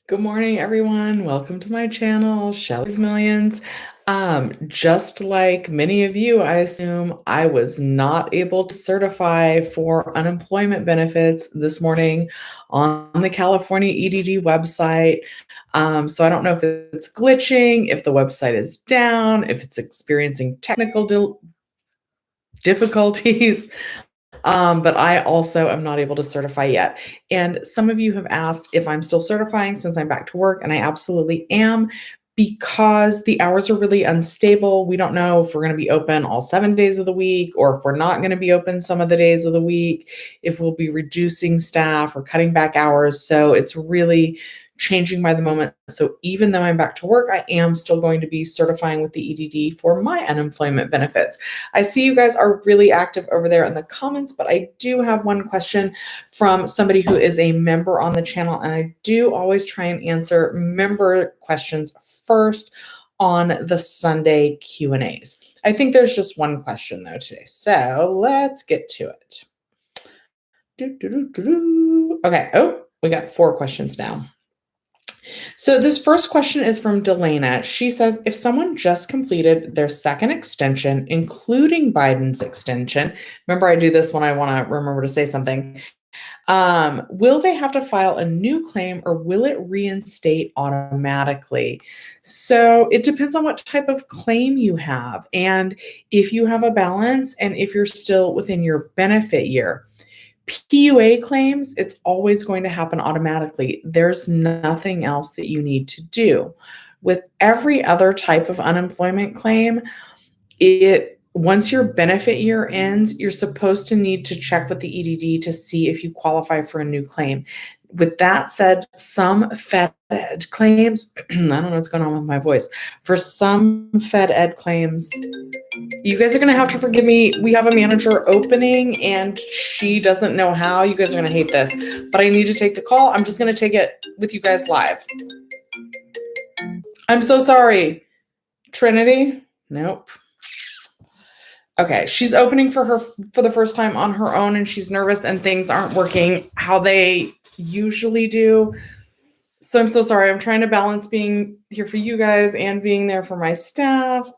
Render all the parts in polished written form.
Good morning, everyone. Welcome to my channel, Shelly's Millions. Just like many of you, I assume I was not able to certify for unemployment benefits this morning on the California EDD website. So I don't know if it's glitching, if the website is down, if it's experiencing technical difficulties. But I also am not able to certify yet. And some of you have asked if I'm still certifying since I'm back to work, and I absolutely am because the hours are really unstable. We don't know if we're going to be open all 7 days of the week or if we're not going to be open some of the days of the week, if we'll be reducing staff or cutting back hours. So it's really changing by the moment. So even though I'm back to work, I am still going to be certifying with the EDD for my unemployment benefits. I see you guys are really active over there in the comments, but I do have one question from somebody who is a member on the channel, and I do always try and answer member questions first on the Sunday Q&As. I think there's just one question though today, so let's get to it. Okay, we got 4 questions now. So this first question is from Delana. She says, if someone just completed their second extension, including Biden's extension, remember I do this when I want to remember to say something, will they have to file a new claim or will it reinstate automatically? So it depends on what type of claim you have and if you have a balance and if you're still within your benefit year. PUA claims, it's always going to happen automatically. There's nothing else that you need to do. With every other type of unemployment claim, once your benefit year ends, you're supposed to need to check with the EDD to see if you qualify for a new claim. With that said, some Fed Ed claims, I don't know what's going on with my voice. For some Fed Ed claims, you guys are going to have to forgive me. We have a manager opening and she doesn't know how. You guys are going to hate this, but I need to take the call. I'm just going to take it with you guys live. I'm so sorry. Trinity? Nope. Okay, she's opening for the first time on her own and she's nervous and things aren't working how they usually do. So I'm so sorry. I'm trying to balance being here for you guys and being there for my staff.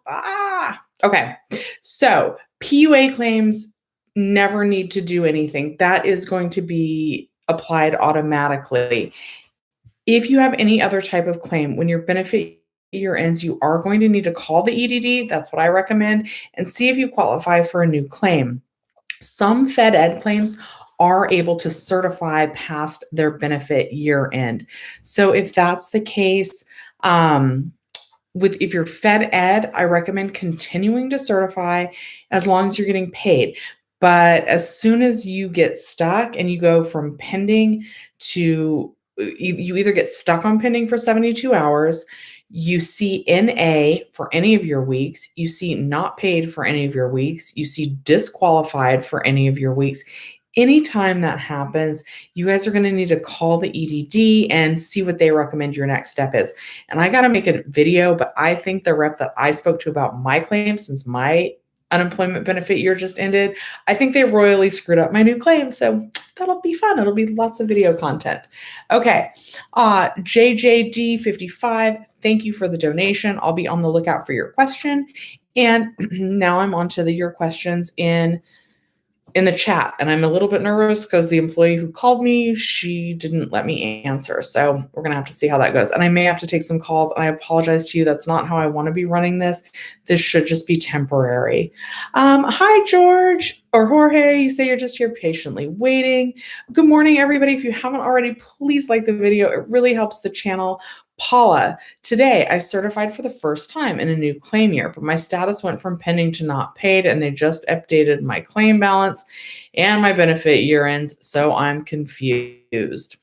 Okay. So PUA claims never need to do anything. That is going to be applied automatically. If you have any other type of claim, when your benefit year ends, you are going to need to call the EDD. That's what I recommend, and see if you qualify for a new claim. Some Fed Ed claims are able to certify past their benefit year end. So if that's the case, if you're Fed Ed, I recommend continuing to certify as long as you're getting paid. But as soon as you get stuck and you go from pending to you either get stuck on pending for 72 hours, you see NA for any of your weeks, you see not paid for any of your weeks, you see disqualified for any of your weeks. Anytime that happens, you guys are going to need to call the EDD and see what they recommend your next step is. And I got to make a video, but I think the rep that I spoke to about my claim, since my unemployment benefit year just ended, I think they royally screwed up my new claim. So that'll be fun. It'll be lots of video content. Okay. JJD55, thank you for the donation. I'll be on the lookout for your question. And now I'm on to your questions in the chat, and I'm a little bit nervous because the employee who called me, she didn't let me answer. So we're going to have to see how that goes. And I may have to take some calls, and I apologize to you. That's not how I want to be running this. This should just be temporary. Hi, George or Jorge. You say you're just here patiently waiting. Good morning, everybody. If you haven't already, please like the video. It really helps the channel. Paula, today I certified for the first time in a new claim year, but my status went from pending to not paid, and they just updated my claim balance and my benefit year ends, so I'm confused.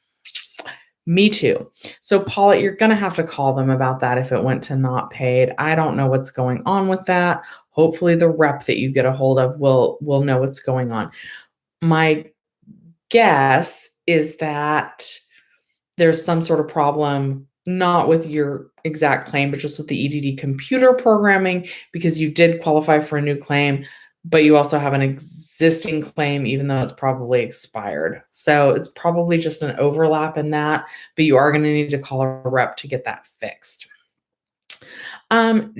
Me too. So Paula, you're going to have to call them about that if it went to not paid. I don't know what's going on with that. Hopefully the rep that you get a hold of will know what's going on. My guess is that there's some sort of problem, not with your exact claim, but just with the EDD computer programming, because you did qualify for a new claim. but you also have an existing claim, even though it's probably expired. So it's probably just an overlap in that, but you are going to need to call a rep to get that fixed.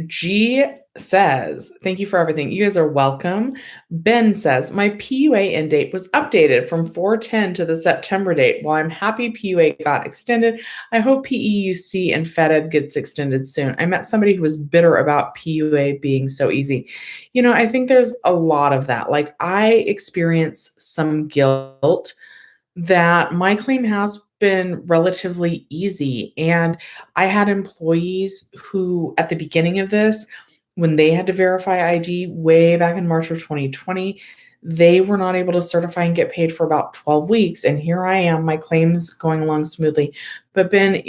G says, thank you for everything. You guys are welcome. Ben says, my PUA end date was updated from 4/10 to the September date. While I'm happy PUA got extended, I hope PEUC and FedEd gets extended soon. I met somebody who was bitter about PUA being so easy. I think there's a lot of that. Like, I experience some guilt that my claim has been relatively easy. And I had employees who, at the beginning of this, when they had to verify ID way back in March of 2020, they were not able to certify and get paid for about 12 weeks. And here I am, my claim's going along smoothly. But Ben,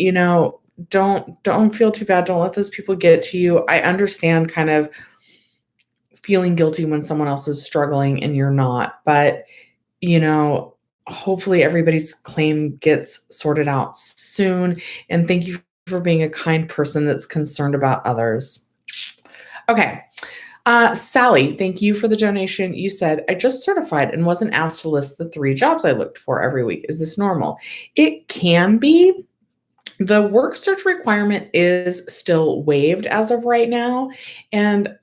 don't feel too bad. Don't let those people get to you. I understand kind of feeling guilty when someone else is struggling and you're not. But, hopefully everybody's claim gets sorted out soon. And thank you for being a kind person that's concerned about others. Okay. Sally, thank you for the donation. You said, I just certified and wasn't asked to list the 3 jobs I looked for every week. Is this normal? It can be. The work search requirement is still waived as of right now. And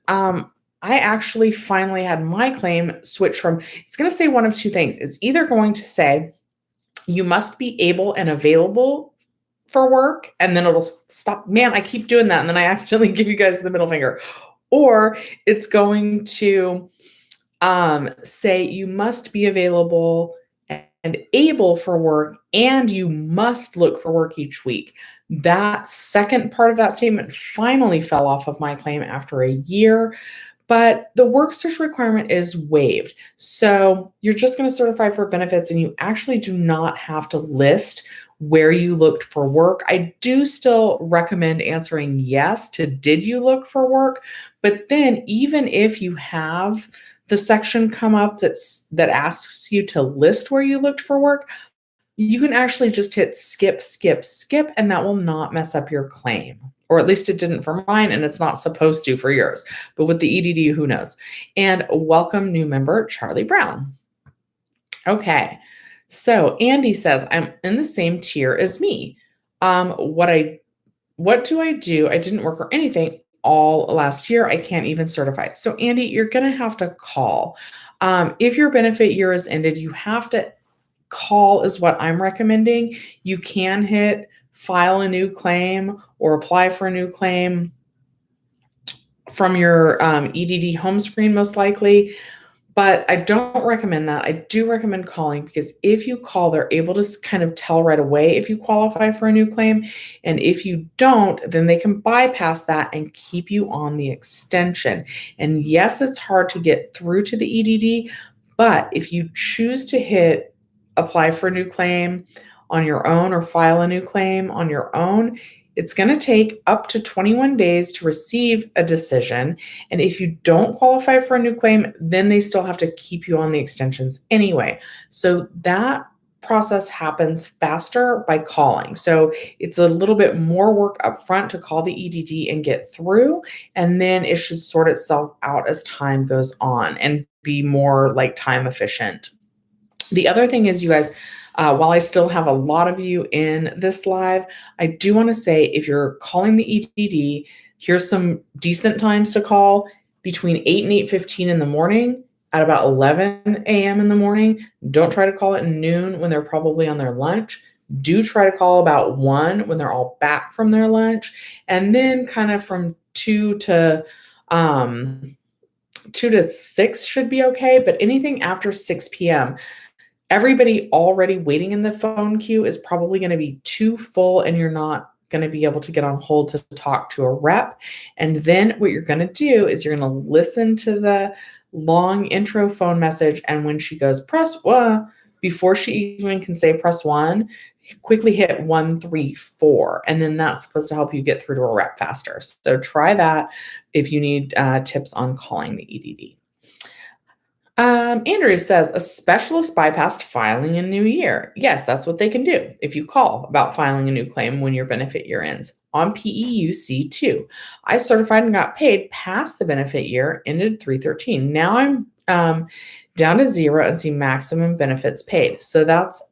I actually finally had my claim switch from, it's going to say one of 2 things. It's either going to say you must be able and available for work, and then it'll stop. Man, I keep doing that. And then I accidentally give you guys the middle finger. Or it's going to say you must be available and able for work, and you must look for work each week. That second part of that statement finally fell off of my claim after a year, but the work search requirement is waived. So you're just going to certify for benefits, and you actually do not have to list where you looked for work. I do still recommend answering yes to did you look for work, but then even if you have the section come up that asks you to list where you looked for work, you can actually just hit skip, skip, skip, and that will not mess up your claim. Or at least it didn't for mine, and it's not supposed to for yours. But with the EDD, who knows? And welcome new member, Charlie Brown. Okay. So Andy says, I'm in the same tier as me. What do I do? I didn't work or anything all last year. I can't even certify. So Andy, you're going to have to call. If your benefit year is ended, you have to call is what I'm recommending. You can hit file a new claim or apply for a new claim from your EDD home screen, most likely. But I don't recommend that. I do recommend calling, because if you call, they're able to kind of tell right away if you qualify for a new claim. And if you don't, then they can bypass that and keep you on the extension. And yes, it's hard to get through to the EDD, but if you choose to hit apply for a new claim on your own or file a new claim on your own, it's going to take up to 21 days to receive a decision. And if you don't qualify for a new claim, then they still have to keep you on the extensions anyway. So that process happens faster by calling. So it's a little bit more work up front to call the EDD and get through. And then it should sort itself out as time goes on and be more like time efficient. The other thing is, you guys, while I still have a lot of you in this live, I do want to say, if you're calling the EDD, here's some decent times to call: between 8 and 8:15 in the morning, at about 11 a.m. in the morning. Don't try to call at noon when they're probably on their lunch. Do try to call about 1 when they're all back from their lunch. And then kind of from 2 to 6 should be okay. But anything after 6 p.m., everybody already waiting in the phone queue is probably going to be too full, and you're not going to be able to get on hold to talk to a rep. And then what you're going to do is you're going to listen to the long intro phone message. And when she goes, press 1, before she even can say press 1, quickly hit 1, 3, 4. And then that's supposed to help you get through to a rep faster. So try that if you need tips on calling the EDD. Andrew says, a specialist bypassed filing a new year. Yes, that's what they can do if you call about filing a new claim when your benefit year ends. On PEUC 2, I certified and got paid past the benefit year, ended 3/13. Now I'm um, down to 0 and see maximum benefits paid. So that's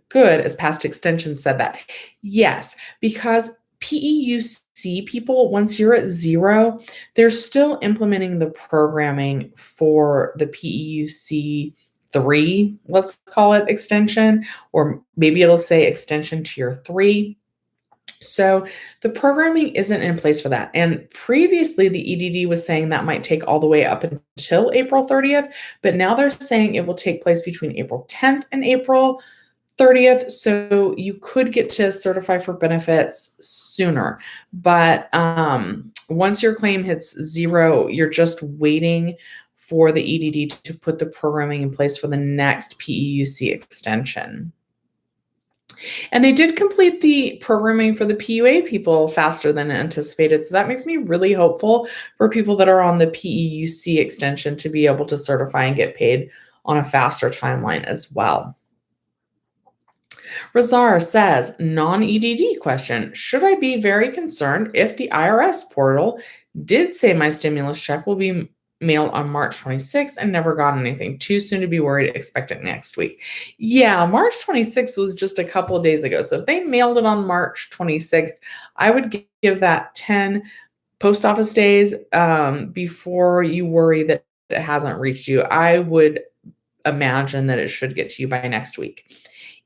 good, as past extension said that. Yes, because PEUC people, once you're at 0, they're still implementing the programming for the PEUC 3, let's call it extension, or maybe it'll say extension tier 3. So the programming isn't in place for that. And previously, the EDD was saying that might take all the way up until April 30th, but now they're saying it will take place between April 10th and April 30th. So you could get to certify for benefits sooner. But once your claim hits 0, you're just waiting for the EDD to put the programming in place for the next PEUC extension. And they did complete the programming for the PUA people faster than anticipated. So that makes me really hopeful for people that are on the PEUC extension to be able to certify and get paid on a faster timeline as well. Razar says, non-EDD question. Should I be very concerned if the IRS portal did say my stimulus check will be mailed on March 26th and never got anything? Too soon to be worried. Expect it next week. Yeah, March 26th was just a couple of days ago. So if they mailed it on March 26th, I would give that 10 post office days before you worry that it hasn't reached you. I would imagine that it should get to you by next week.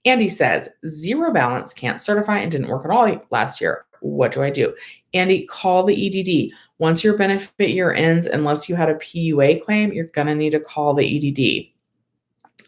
Andy says, 0 balance, can't certify, and didn't work at all last year. What do I do? Andy, call the EDD. Once your benefit year ends, unless you had a PUA claim, you're going to need to call the EDD.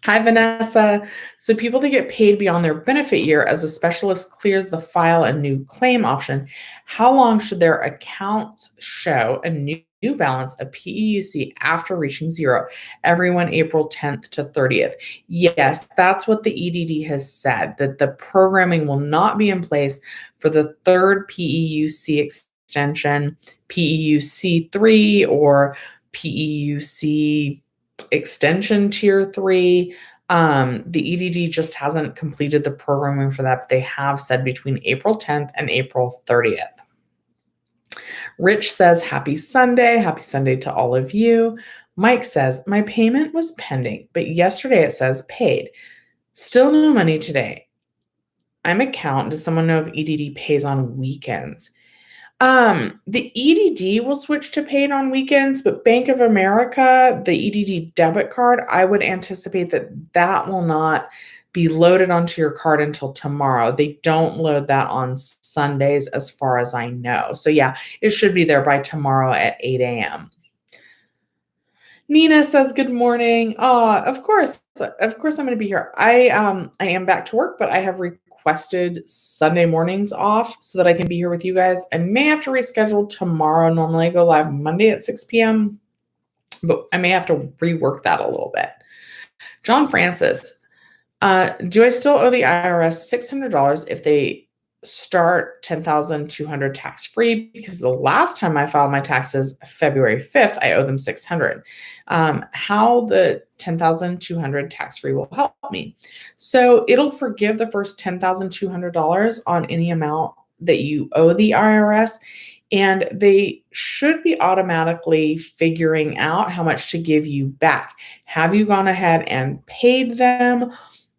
Hi, Vanessa. So people that get paid beyond their benefit year, as a specialist clears the file a new claim option, how long should their accounts show a new balance of PEUC after reaching 0? Everyone April 10th to 30th. Yes, that's what the EDD has said, that the programming will not be in place for the third PEUC extension, PEUC 3 or PEUC extension tier 3. The EDD just hasn't completed the programming for that, but they have said between April 10th and April 30th. Rich says, happy Sunday to all of you. Mike says, my payment was pending, but yesterday it says paid. Still no money today. I'm account. Does someone know if EDD pays on weekends? The EDD will switch to paid on weekends, but Bank of America, the EDD debit card, I would anticipate that will not be loaded onto your card until tomorrow. They don't load that on Sundays as far as I know. So yeah, it should be there by tomorrow at 8 a.m. Nina says, good morning. Of course I'm going to be here. I am back to work, but I have requested Sunday mornings off so that I can be here with you guys. I may have to reschedule tomorrow. Normally I go live Monday at 6 p.m., but I may have to rework that a little bit. John Francis, do I still owe the IRS $600 if they start $10,200 tax-free? Because the last time I filed my taxes, February 5th, I owe them $600. How the $10,200 tax-free will help me. So it'll forgive the first $10,200 on any amount that you owe the IRS, and they should be automatically figuring out how much to give you back. Have you gone ahead and paid them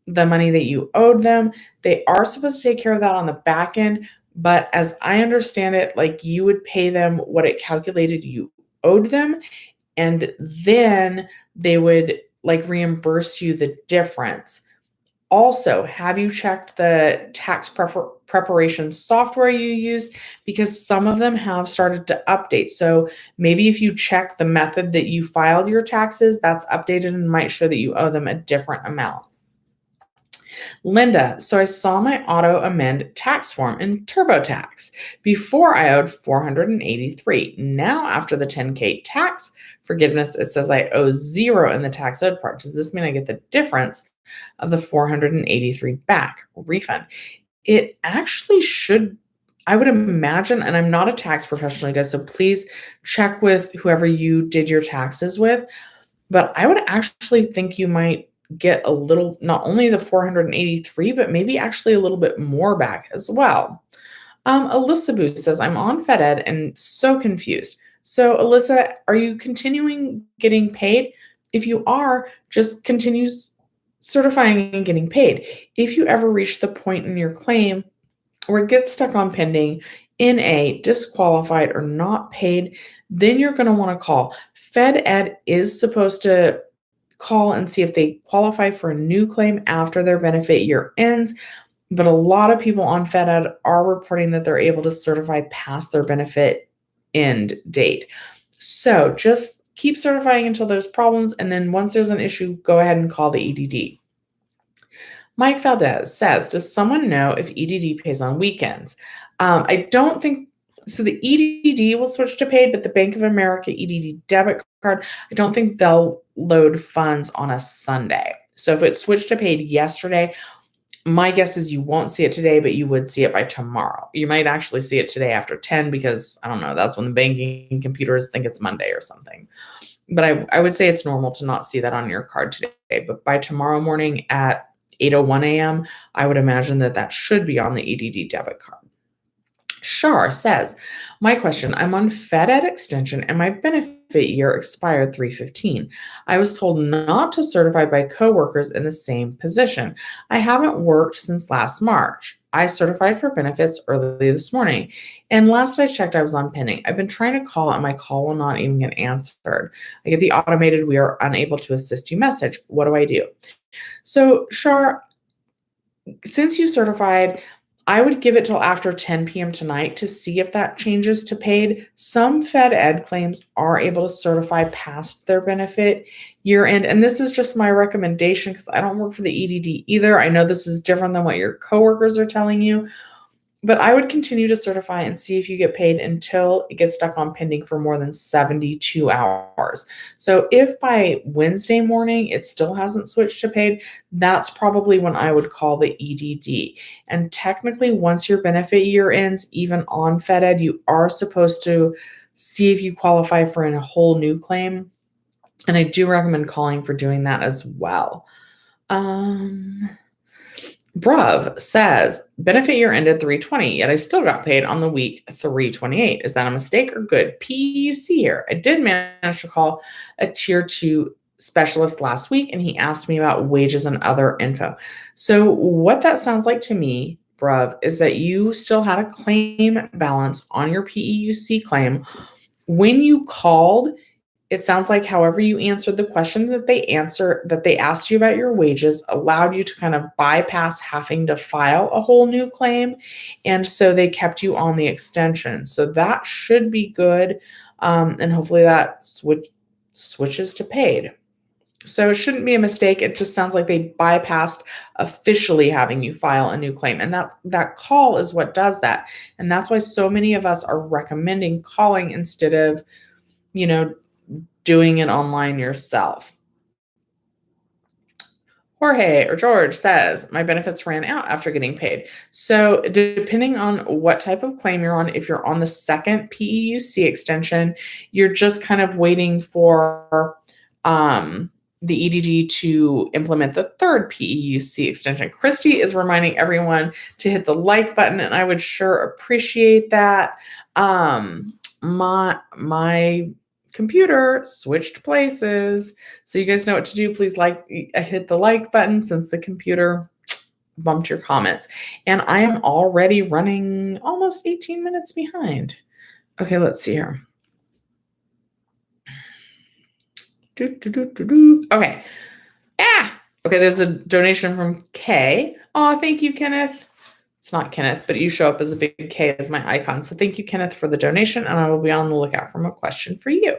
the money that you owed them? They are supposed to take care of that on the back end, but as I understand it, like, you would pay them what it calculated you owed them, and then they would like reimburse you the difference. Also, have you checked the tax preparation software you use? Because some of them have started to update. So maybe if you check the method that you filed your taxes, that's updated and might show that you owe them a different amount. Linda, so I saw my auto amend tax form in TurboTax. Before I owed $483. Now after the 10K tax forgiveness, it says I owe 0 in the tax owed part. Does this mean I get the difference of the $483 back refund? It actually should, I would imagine, and I'm not a tax professional, guys, so please check with whoever you did your taxes with, but I would actually think you might get a little, not only the 483, but maybe actually a little bit more back as well. Alyssa Boo says, I'm on FedEd and so confused. So Alyssa, are you continuing getting paid? If you are, just continue certifying and getting paid. If you ever reach the point in your claim where it gets stuck on pending, NA, disqualified, or not paid, then you're going to want to call. Fed Ed is supposed to call and see if they qualify for a new claim after their benefit year ends. But a lot of people on Fed Ed are reporting that they're able to certify past their benefit end date. So just keep certifying until there's problems. And then once there's an issue, go ahead and call the EDD. Mike Valdez says, does someone know if EDD pays on weekends? I don't think so. The EDD will switch to paid, but the Bank of America EDD debit card, I don't think they'll load funds on a Sunday. So if it switched to paid yesterday, my guess is you won't see it today, but you would see it by tomorrow. You might actually see it today after 10 because, I don't know, that's when the banking computers think it's Monday or something. But I would say it's normal to not see that on your card today. But by tomorrow morning at 8:01 a.m., I would imagine that should be on the EDD debit card. Shar says, my question, I'm on Fed Ed extension and my benefit year expired 3/15. I was told not to certify by coworkers in the same position. I haven't worked since last March. I certified for benefits early this morning. And last I checked, I was on pending. I've been trying to call and my call will not even get answered. I get the automated, we are unable to assist you message. What do I do? So Shar, since you certified, I would give it till after 10 p.m. tonight to see if that changes to paid. Some Fed Ed claims are able to certify past their benefit year end. And this is just my recommendation because I don't work for the EDD either. I know this is different than what your coworkers are telling you, but I would continue to certify and see if you get paid until it gets stuck on pending for more than 72 hours. So if by Wednesday morning it still hasn't switched to paid, that's probably when I would call the EDD. And technically, once your benefit year ends, even on Fed Ed, you are supposed to see if you qualify for a whole new claim. And I do recommend calling for doing that as well. Bruv says, benefit year ended 3/20, yet I still got paid on the week 3/28. Is that a mistake or good? PUC here. I did manage to call a tier 2 specialist last week, and he asked me about wages and other info. So what that sounds like to me, Bruv, is that you still had a claim balance on your PEUC claim. When you called, it sounds like however you answered the question that they asked you about your wages allowed you to kind of bypass having to file a whole new claim. And so they kept you on the extension. So that should be good. And hopefully that switches to paid. So it shouldn't be a mistake. It just sounds like they bypassed officially having you file a new claim. And that call is what does that. And that's why so many of us are recommending calling instead of, doing it online yourself. Jorge or George says, my benefits ran out after getting paid. So depending on what type of claim you're on, if you're on the second PEUC extension, you're just kind of waiting for the EDD to implement the third PEUC extension. Christy is reminding everyone to hit the like button, and I would sure appreciate that. My computer switched places. So you guys know what to do. Please hit the like button since the computer bumped your comments. And I am already running almost 18 minutes behind. Okay, let's see here. Okay. Okay, there's a donation from Kay. Oh, thank you, Kenneth. It's not Kenneth, but you show up as a big K as my icon. So thank you, Kenneth, for the donation, and I will be on the lookout for a question for you.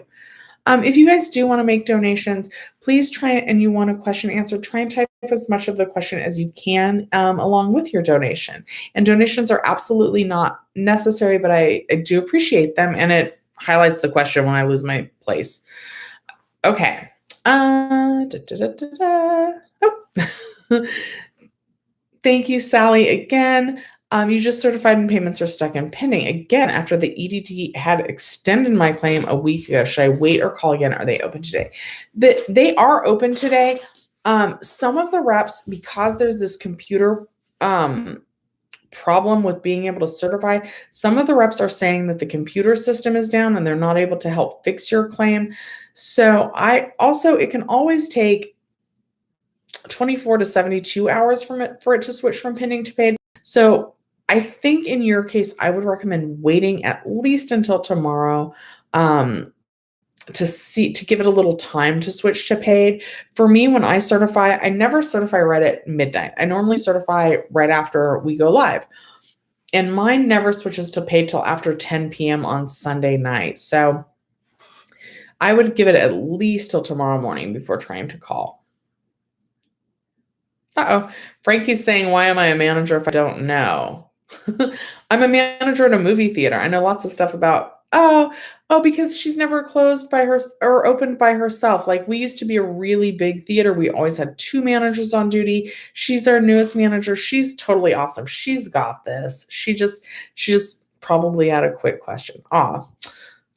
If you guys do want to make donations, please try and you want a question answered, try and type as much of the question as you can along with your donation. And donations are absolutely not necessary, but I do appreciate them, and it highlights the question when I lose my place. Okay. Thank you, Sally, again. You just certified and payments are stuck in pending. Again, after the EDD had extended my claim a week ago, should I wait or call again? Are they open today? They are open today. Some of the reps, because there's this computer problem with being able to certify. Some of the reps are saying that the computer system is down and they're not able to help fix your claim. So it can always take 24 to 72 hours for it to switch from pending to paid. So I think in your case, I would recommend waiting at least until tomorrow, to give it a little time to switch to paid. For me, when I certify, I never certify right at midnight. I normally certify right after we go live. And mine never switches to paid till after 10 p.m. on Sunday night. So I would give it at least till tomorrow morning before trying to call. Uh-oh. Frankie's saying, why am I a manager if I don't know? I'm a manager at a movie theater. I know lots of stuff about, because she's never closed by her or opened by herself. Like, we used to be a really big theater. We always had 2 managers on duty. She's our newest manager. She's totally awesome. She's got this. She just probably had a quick question.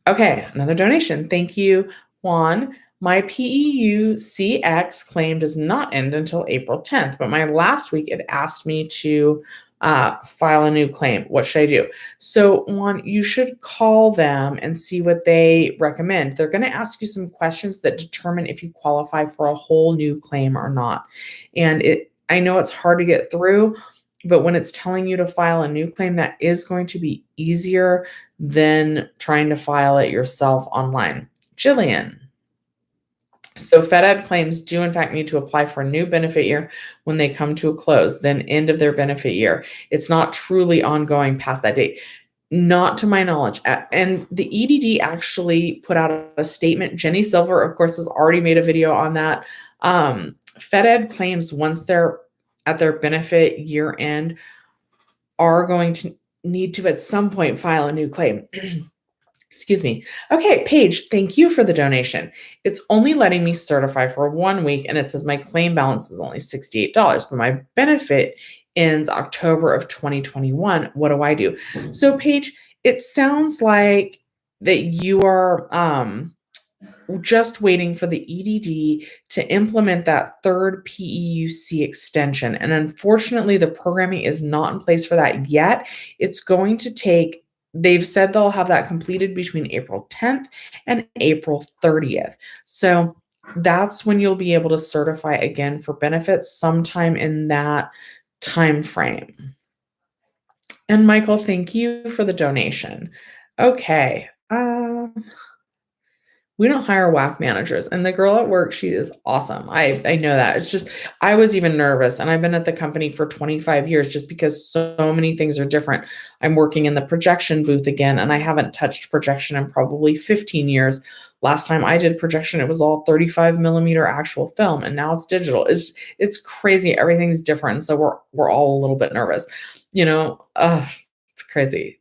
Okay, another donation. Thank you, Juan. My PEU-CX claim does not end until April 10th, but my last week it asked me to file a new claim. What should I do? So, Juan, you should call them and see what they recommend. They're going to ask you some questions that determine if you qualify for a whole new claim or not. And I know it's hard to get through, but when it's telling you to file a new claim, that is going to be easier than trying to file it yourself online. Jillian. So FedEd claims do in fact need to apply for a new benefit year when they come to a close, then end of their benefit year. It's not truly ongoing past that date. Not to my knowledge. And the EDD actually put out a statement. Jenny Silver, of course, has already made a video on that. FedEd claims once they're at their benefit year end are going to need to at some point file a new claim. Excuse me. Okay, Paige, thank you for the donation. It's only letting me certify for 1 week, and it says my claim balance is only $68, but my benefit ends October of 2021. What do I do? So, Paige, it sounds like that you are just waiting for the EDD to implement that third PEUC extension. And unfortunately, the programming is not in place for that yet. It's going to take, they've said they'll have that completed between April 10th and April 30th. So that's when you'll be able to certify again for benefits sometime in that time frame. And Michael, thank you for the donation. Okay. We don't hire whack managers. And the girl at work, she is awesome. I know that. It's just, I was even nervous. And I've been at the company for 25 years just because so many things are different. I'm working in the projection booth again, and I haven't touched projection in probably 15 years. Last time I did projection, it was all 35 millimeter actual film, and now it's digital. It's crazy. Everything's different. So we're all a little bit nervous. It's crazy.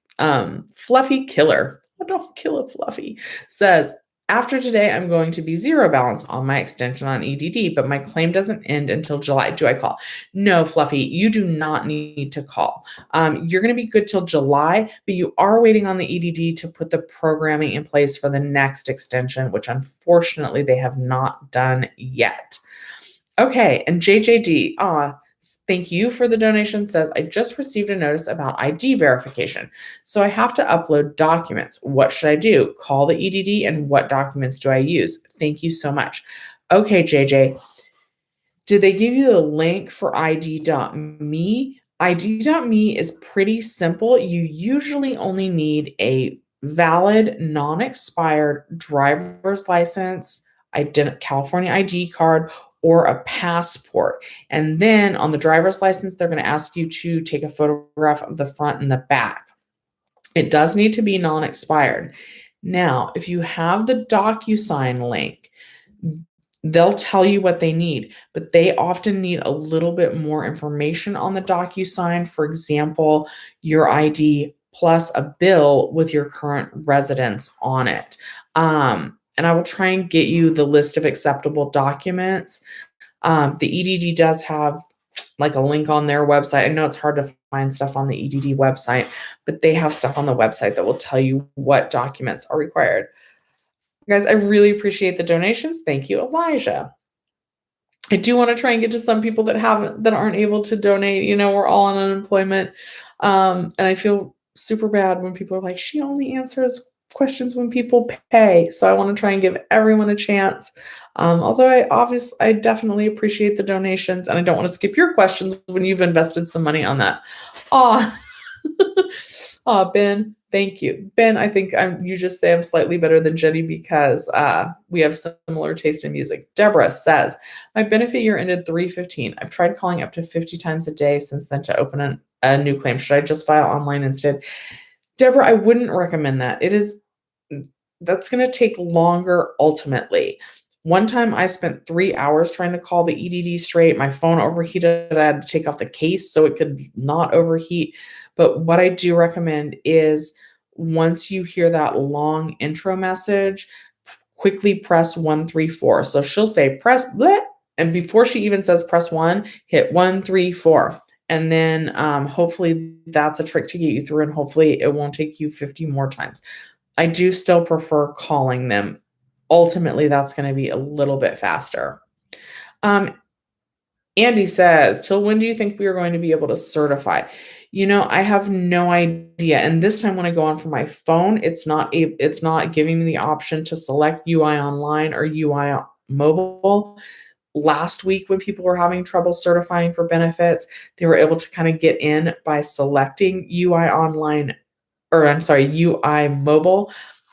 Fluffy Killer. Oh, don't kill a Fluffy. Says, after today, I'm going to be zero balance on my extension on EDD, but my claim doesn't end until July. Do I call? No, Fluffy, you do not need to call. You're going to be good till July, but you are waiting on the EDD to put the programming in place for the next extension, which unfortunately they have not done yet. Okay, and JJD, thank you for the donation, says, I just received a notice about ID verification. So I have to upload documents. What should I do? Call the EDD, and what documents do I use? Thank you so much. Okay, JJ, did they give you the link for ID.me? ID.me is pretty simple. You usually only need a valid, non-expired driver's license, California ID card, or a passport. And then on the driver's license, they're going to ask you to take a photograph of the front and the back. It does need to be non-expired. Now, if you have the DocuSign link, they'll tell you what they need, but they often need a little bit more information on the DocuSign. For example, your ID plus a bill with your current residence on it. And I will try and get you the list of acceptable documents. The EDD does have like a link on their website. I know it's hard to find stuff on the EDD website, but they have stuff on the website that will tell you what documents are required. Guys, I really appreciate the donations. Thank you, Elijah. I do want to try and get to some people that aren't able to donate. We're all on unemployment. And I feel super bad when people are like, she only answers questions when people pay. So I want to try and give everyone a chance. Although I definitely appreciate the donations and I don't want to skip your questions when you've invested some money on that. Aw. Aw, Ben, thank you. Ben, I think you just say I'm slightly better than Jenny because we have similar taste in music. Deborah says, my benefit year ended 3/15. I've tried calling up to 50 times a day since then to open a new claim. Should I just file online instead? Deborah, I wouldn't recommend that. That's going to take longer ultimately. One time I spent 3 hours trying to call the EDD straight. My phone overheated. I had to take off the case so it could not overheat. But what I do recommend is once you hear that long intro message, quickly press 134. So she'll say, press bleh. And before she even says press one, hit 134. And then hopefully that's a trick to get you through, and hopefully it won't take you 50 more times. I do still prefer calling them. Ultimately, that's going to be a little bit faster. Andy says, till when do you think we are going to be able to certify? I have no idea. And this time when I go on for my phone, it's not giving me the option to select UI online or UI mobile. Last week when people were having trouble certifying for benefits, they were able to kind of get in by selecting UI online, or I'm sorry, UI mobile,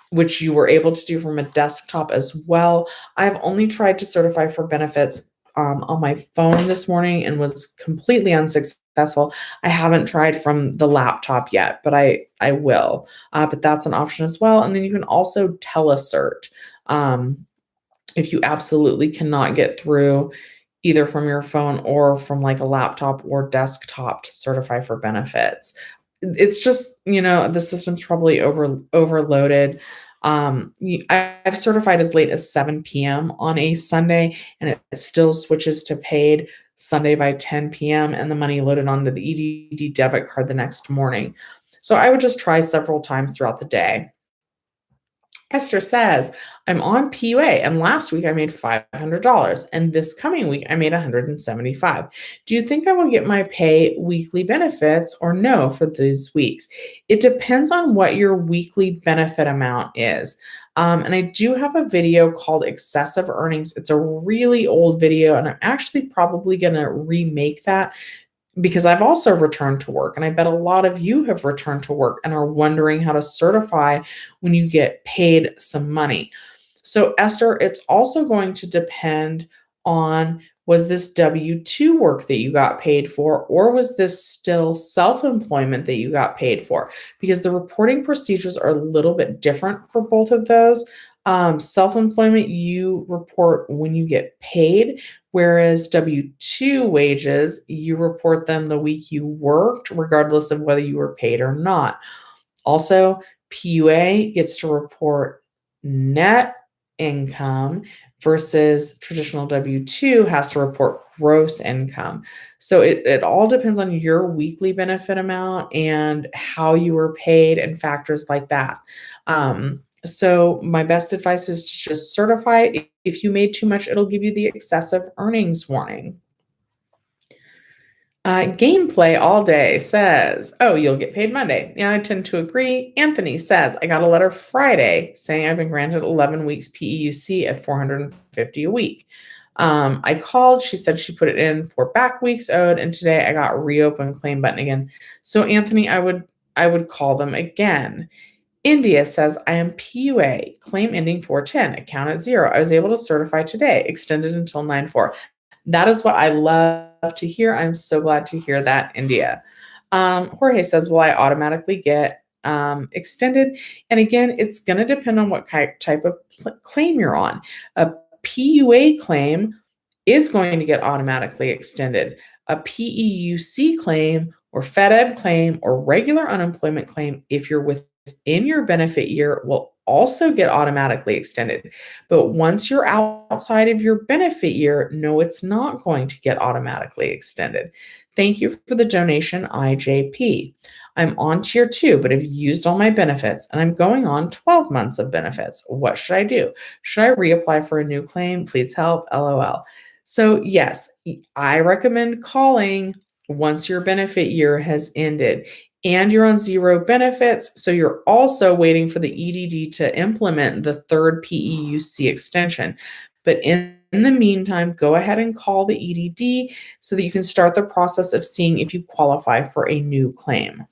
which you were able to do from a desktop as well. I've only tried to certify for benefits on my phone this morning and was completely unsuccessful. I haven't tried from the laptop yet, but I will. But that's an option as well. And then you can also telecert if you absolutely cannot get through either from your phone or from like a laptop or desktop to certify for benefits. It's just, the system's probably overloaded. I've certified as late as 7 p.m. on a Sunday, and it still switches to paid Sunday by 10 p.m. and the money loaded onto the EDD debit card the next morning. So I would just try several times throughout the day. Esther says, I'm on PUA and last week I made $500 and this coming week I made $175. Do you think I will get my pay weekly benefits or no for these weeks? It depends on what your weekly benefit amount is. And I do have a video called Excessive Earnings. It's a really old video and I'm actually probably going to remake that because I've also returned to work. And I bet a lot of you have returned to work and are wondering how to certify when you get paid some money. So, Esther, it's also going to depend on, was this W-2 work that you got paid for, or was this still self-employment that you got paid for? Because the reporting procedures are a little bit different for both of those. Self-employment, you report when you get paid, whereas W-2 wages, you report them the week you worked, regardless of whether you were paid or not. Also, PUA gets to report net income versus traditional W-2 has to report gross income. So it all depends on your weekly benefit amount and how you were paid and factors like that. So my best advice is to just certify. If you made too much, it'll give you the excessive earnings warning. Gameplay all day says, oh, you'll get paid Monday. Yeah, I tend to agree. Anthony says, I got a letter Friday saying I've been granted 11 weeks PEUC at $450 a week. I called, she said she put it in for back weeks owed, and today I got reopen claim button again. So Anthony, I would call them again. India says, I am PUA, claim ending 410, account at 0. I was able to certify today, extended until 9/4. That is what I love to hear. I'm so glad to hear that, India. Jorge says, will I automatically get extended? And again, it's going to depend on what type of claim you're on. A PUA claim is going to get automatically extended. A PEUC claim or FedEd claim or regular unemployment claim, if you're within your benefit year, will also get automatically extended. But once you're outside of your benefit year, no, it's not going to get automatically extended. Thank you for the donation, IJP. I'm on tier 2, but have used all my benefits and I'm going on 12 months of benefits. What should I do? Should I reapply for a new claim? Please help, LOL. So yes, I recommend calling once your benefit year has ended. and you're on 0 benefits. So you're also waiting for the EDD to implement the third PEUC extension. But in the meantime, go ahead and call the EDD so that you can start the process of seeing if you qualify for a new claim.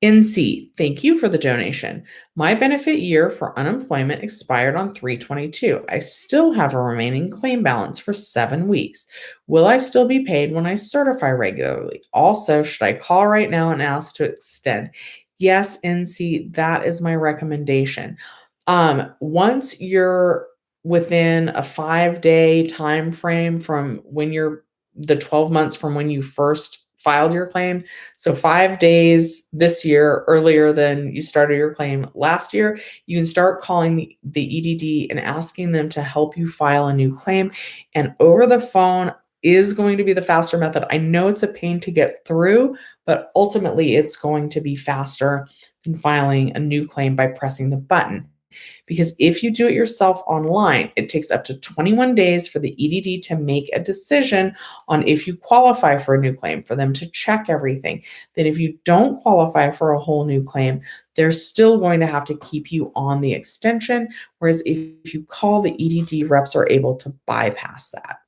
NC, thank you for the donation. My benefit year for unemployment expired on 3/22. I still have a remaining claim balance for 7 weeks. Will I still be paid when I certify regularly? Also, should I call right now and ask to extend? Yes, NC, that is my recommendation. Once you're within a 5-day time frame from when you're the 12 months from when you first filed your claim, so 5 days this year earlier than you started your claim last year, you can start calling the EDD and asking them to help you file a new claim. And over the phone is going to be the faster method. I know it's a pain to get through, but ultimately it's going to be faster than filing a new claim by pressing the button. Because if you do it yourself online, it takes up to 21 days for the EDD to make a decision on if you qualify for a new claim, for them to check everything. Then if you don't qualify for a whole new claim, they're still going to have to keep you on the extension. Whereas if you call, the EDD reps are able to bypass that.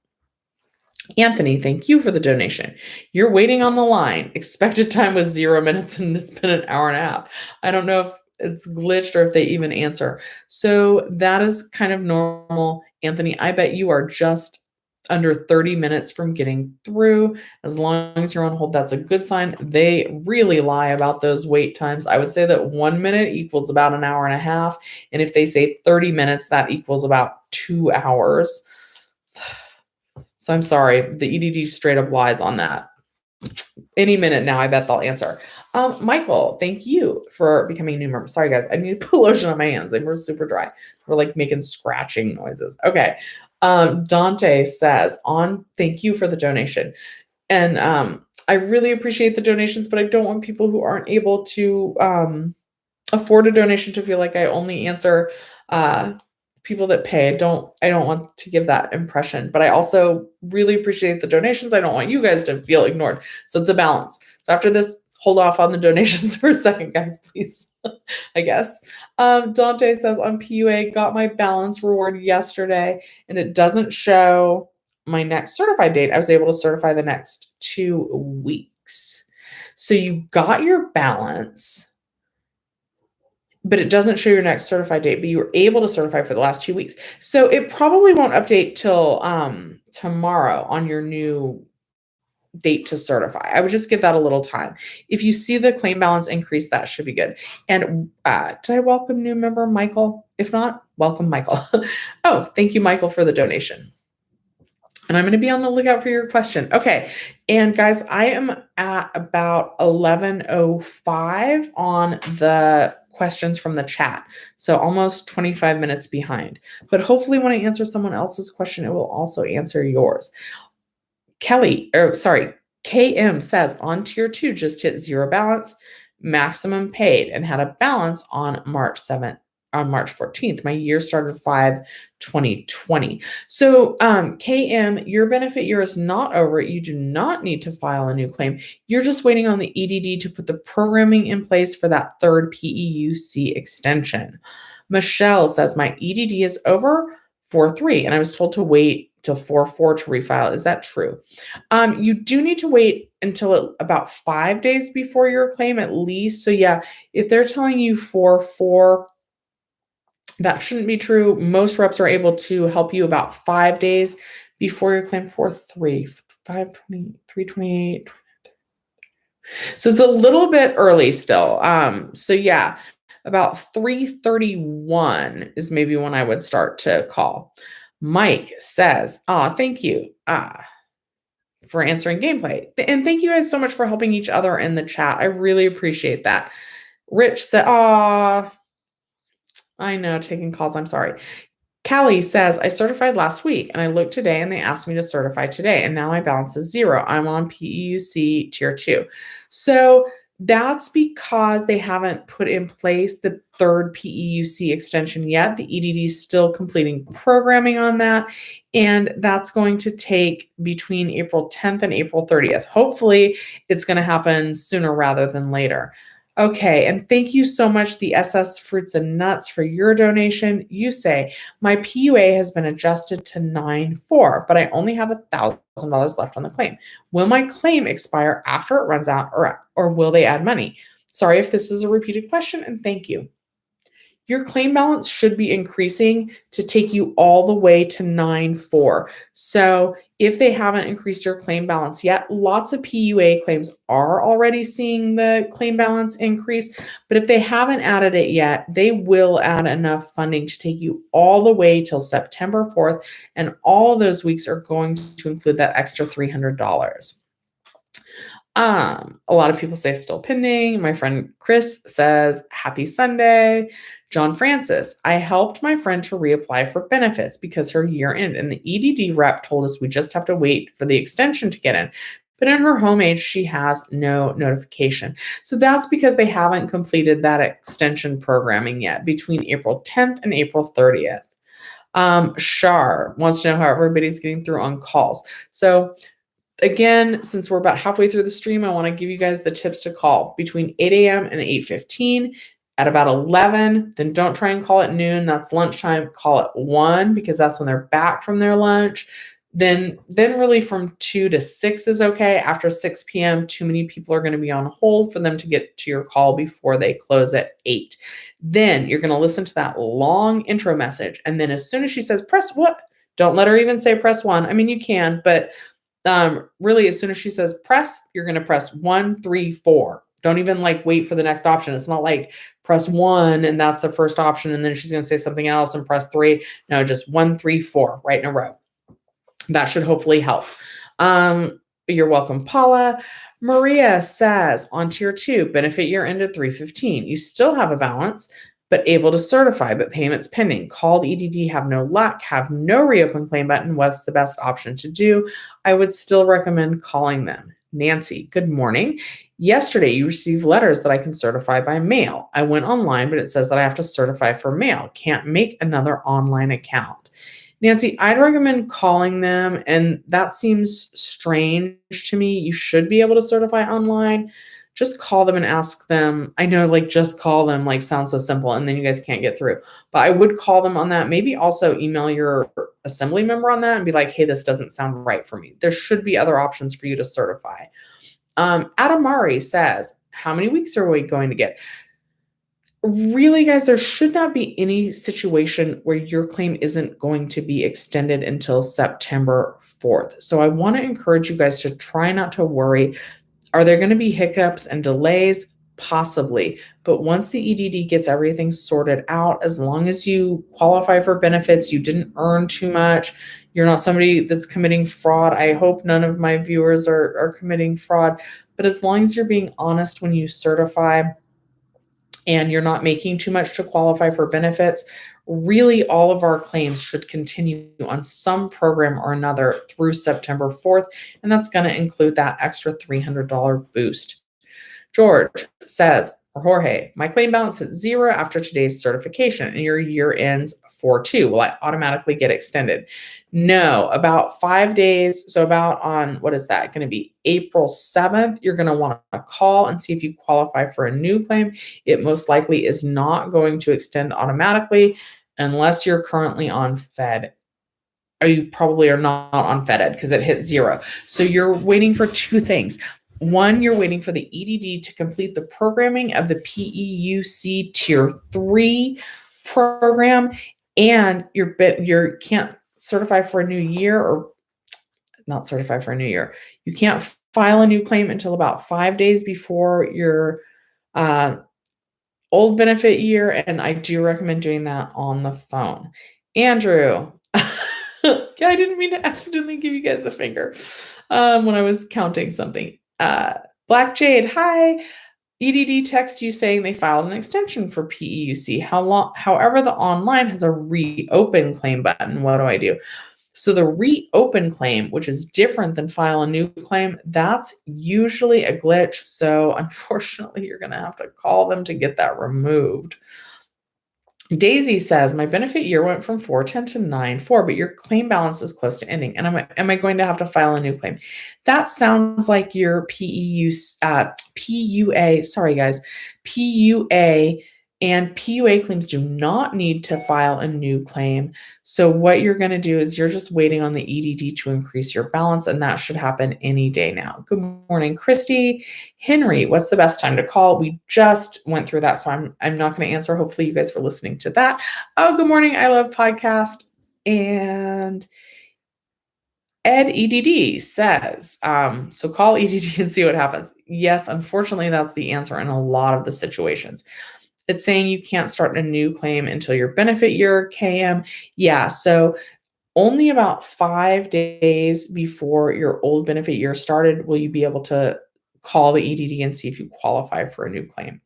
Anthony, thank you for the donation. You're waiting on the line. Expected time was 0 minutes and it's been an hour and a half. I don't know if it's glitched or if they even answer. So that is kind of normal. Anthony, I bet you are just under 30 minutes from getting through. As long as you're on hold, that's a good sign. They really lie about those wait times. I would say that 1 minute equals about an hour and a half. And if they say 30 minutes, that equals about 2 hours. So I'm sorry, the EDD straight up lies on that. Any minute now, I bet they'll answer. Michael, thank you for becoming a new member. Sorry, guys, I need to put lotion on my hands. They were super dry. We're like making scratching noises. Okay. Dante says, thank you for the donation. And I really appreciate the donations, but I don't want people who aren't able to afford a donation to feel like I only answer people that pay. I don't want to give that impression, but I also really appreciate the donations. I don't want you guys to feel ignored. So it's a balance. So after this, hold off on the donations for a second, guys, please. I guess. Dante says on PUA, got my balance reward yesterday, and it doesn't show my next certified date. I was able to certify the next 2 weeks. So you got your balance, but it doesn't show your next certified date, but you were able to certify for the last 2 weeks. So it probably won't update till tomorrow on your new date to certify. I would just give that a little time. If you see the claim balance increase, that should be good. And did I welcome new member Michael? If not, welcome Michael. Oh, thank you, Michael, for the donation. And I'm going to be on the lookout for your question. Okay. And guys, I am at about 11:05 on the questions from the chat. So almost 25 minutes behind. But hopefully when I answer someone else's question, it will also answer yours. KM says on tier 2, just hit 0 balance, maximum paid, and had a balance on March 14th. My year started 5/2020. So KM, your benefit year is not over. You do not need to file a new claim. You're just waiting on the EDD to put the programming in place for that third PEUC extension. Michelle says my EDD is over 4/3, and I was told to wait till 4/4 to refile. Is that true? You do need to wait until about 5 days before your claim at least. So yeah, if they're telling you 4/4, that shouldn't be true. Most reps are able to help you about 5 days before your claim. 4/3, 5/20, 3/28. So it's a little bit early still. So yeah, about 3/31 is maybe when I would start to call. Mike says, thank you for answering gameplay. And thank you guys so much for helping each other in the chat. I really appreciate that. Rich said, I know, taking calls. I'm sorry. Callie says, I certified last week and I looked today and they asked me to certify today. And now my balance is 0. I'm on PEUC tier 2. So That's because they haven't put in place the third PEUC extension yet. The EDD is still completing programming on that, and that's going to take between April 10th and April 30th. Hopefully, it's going to happen sooner rather than later. Okay, and thank you so much, the SS Fruits and Nuts, for your donation. You say, my PUA has been adjusted to 9.4, but I only have $1,000 left on the claim. Will my claim expire after it runs out, or will they add money? Sorry if this is a repeated question, and thank you. Your claim balance should be increasing to take you all the way to 9.4. So if they haven't increased your claim balance yet, lots of PUA claims are already seeing the claim balance increase. But if they haven't added it yet, they will add enough funding to take you all the way till September 4th. And all those weeks are going to include that extra $300. A lot of people say still pending. My friend Chris says happy Sunday. John Francis, I helped my friend to reapply for benefits because her year ended, and the EDD rep told us we just have to wait for the extension to get in. But in her home age, she has no notification. So that's because they haven't completed that extension programming yet between April 10th and April 30th. Shar wants to know how everybody's getting through on calls. So again, since we're about halfway through the stream, I want to give you guys the tips to call between 8 a.m. and 8:15. At about 11, then don't try and call at noon. That's lunchtime. Call at 1 because that's when they're back from their lunch. Then really from 2 to 6 is okay. After 6 p.m., too many people are going to be on hold for them to get to your call before they close at 8. Then you're going to listen to that long intro message. And then as soon as she says, press what? Don't let her even say press 1. I mean, you can, but really, as soon as she says press, you're going to press 1, 3, 4. Don't even wait for the next option. It's not like press 1 and that's the first option. And then she's going to say something else and press 3. No, just 1, 3, 4 right in a row. That should hopefully help. You're welcome, Paula. Maria says on tier 2, benefit year ended 3/15. You still have a balance, but able to certify, but payments pending. Called EDD, have no luck, have no reopen claim button. What's the best option to do? I would still recommend calling them. Nancy, good morning. Yesterday, you received letters that I can certify by mail. I went online, but it says that I have to certify for mail. Can't make another online account. Nancy, I'd recommend calling them, and that seems strange to me. You should be able to certify online. Just call them and ask them. I know just call them sounds so simple and then you guys can't get through. But I would call them on that. Maybe also email your assembly member on that and be like, hey, this doesn't sound right for me. There should be other options for you to certify. Adamari says, how many weeks are we going to get? Really, guys, there should not be any situation where your claim isn't going to be extended until September 4th. So I want to encourage you guys to try not to worry. Are there going to be hiccups and delays? Possibly. But once the EDD gets everything sorted out, as long as you qualify for benefits, you didn't earn too much, you're not somebody that's committing fraud. I hope none of my viewers are committing fraud. But as long as you're being honest when you certify and you're not making too much to qualify for benefits, really all of our claims should continue on some program or another through September 4th, and that's going to include that extra $300 boost. George says, or Jorge, my claim balance is 0 after today's certification, and your year ends 4/2. Will I automatically get extended? No, about 5 days. So about on, what is that going to be? April 7th, you're going to want to call and see if you qualify for a new claim. It most likely is not going to extend automatically unless you're currently on Fed. Or you probably are not on FedEd because it hit 0. So you're waiting for two things. One, you're waiting for the EDD to complete the programming of the PEUC Tier 3 program, and you can't certify for a new year, or not certify for a new year. You can't file a new claim until about 5 days before your old benefit year, and I do recommend doing that on the phone. Andrew, yeah, I didn't mean to accidentally give you guys the finger when I was counting something. Black Jade, hi. EDD text you saying they filed an extension for PEUC. However, the online has a reopen claim button. What do I do? So the reopen claim, which is different than file a new claim, that's usually a glitch. So unfortunately, you're going to have to call them to get that removed. Daisy says, my benefit year went from 410 to 94, but your claim balance is close to ending. And am I going to have to file a new claim? That sounds like your PUA, sorry guys, PUA and PUA claims do not need to file a new claim. So what you're going to do is you're just waiting on the EDD to increase your balance, and that should happen any day now. Good morning, Christy. Henry, what's the best time to call? We just went through that, so I'm not going to answer. Hopefully you guys were listening to that. Oh, good morning. I love podcast. And Ed EDD says, so call EDD and see what happens. Yes, unfortunately, that's the answer in a lot of the situations. It's saying you can't start a new claim until your benefit year KM. Yeah, so only about 5 days before your old benefit year started will you be able to call the EDD and see if you qualify for a new claim.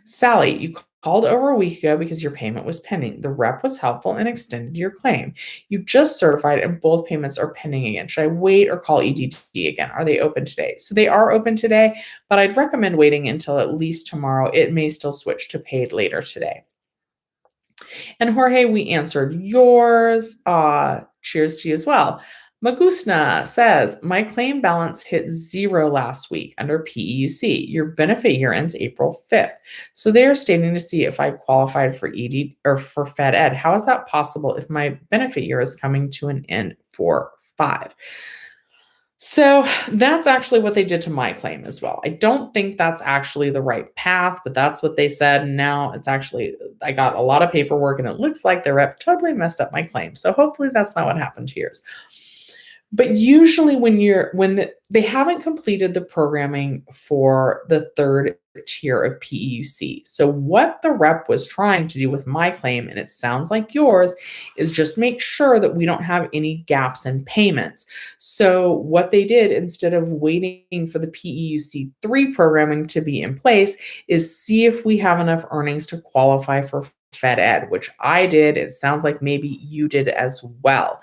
Sally, you called over a week ago because your payment was pending. The rep was helpful and extended your claim. You just certified and both payments are pending again. Should I wait or call EDD again? Are they open today? So they are open today, but I'd recommend waiting until at least tomorrow. It may still switch to paid later today. And Jorge, we answered yours. Cheers to you as well. Magusna says, my claim balance hit 0 last week under PEUC. Your benefit year ends April 5th. So they are stating to see if I qualified for ED or for Fed Ed. How is that possible if my benefit year is coming to an end for 5? So that's actually what they did to my claim as well. I don't think that's actually the right path, but that's what they said. And now it's actually, I got a lot of paperwork and it looks like the rep totally messed up my claim. So hopefully that's not what happened to yours. But usually they haven't completed the programming for the third tier of PEUC. So what the rep was trying to do with my claim, and it sounds like yours, is just make sure that we don't have any gaps in payments. So what they did, instead of waiting for the PEUC 3 programming to be in place, is see if we have enough earnings to qualify for Fed Ed, which I did. It sounds like maybe you did as well.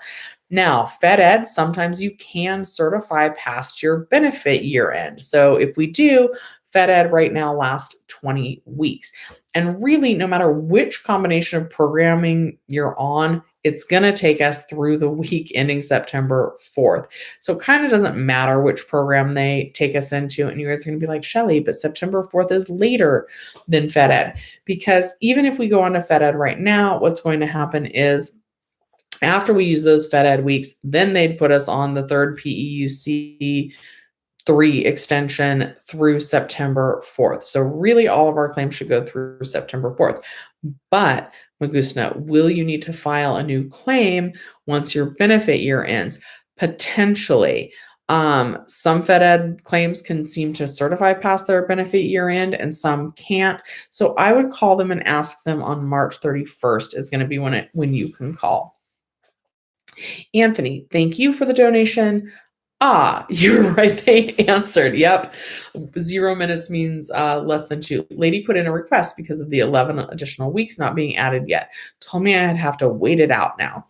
Now, Fed Ed, sometimes you can certify past your benefit year end. So if we do, Fed Ed right now lasts 20 weeks. And really, no matter which combination of programming you're on, it's going to take us through the week ending September 4th. So it kind of doesn't matter which program they take us into. And you guys are going to be like, Shelly, but September 4th is later than Fed Ed. Because even if we go on to Fed Ed right now, what's going to happen is after we use those Fed Ed weeks, then they'd put us on the third PEUC 3 extension through September 4th. So really all of our claims should go through September 4th. But Magusna, will you need to file a new claim once your benefit year ends? Potentially. Some Fed Ed claims can seem to certify past their benefit year end and some can't. So I would call them and ask them on March 31st is going to be when you can call. Anthony, thank you for the donation. You're right. They answered. Yep. 0 minutes means less than 2. Lady put in a request because of the 11 additional weeks not being added yet. Told me I'd have to wait it out now.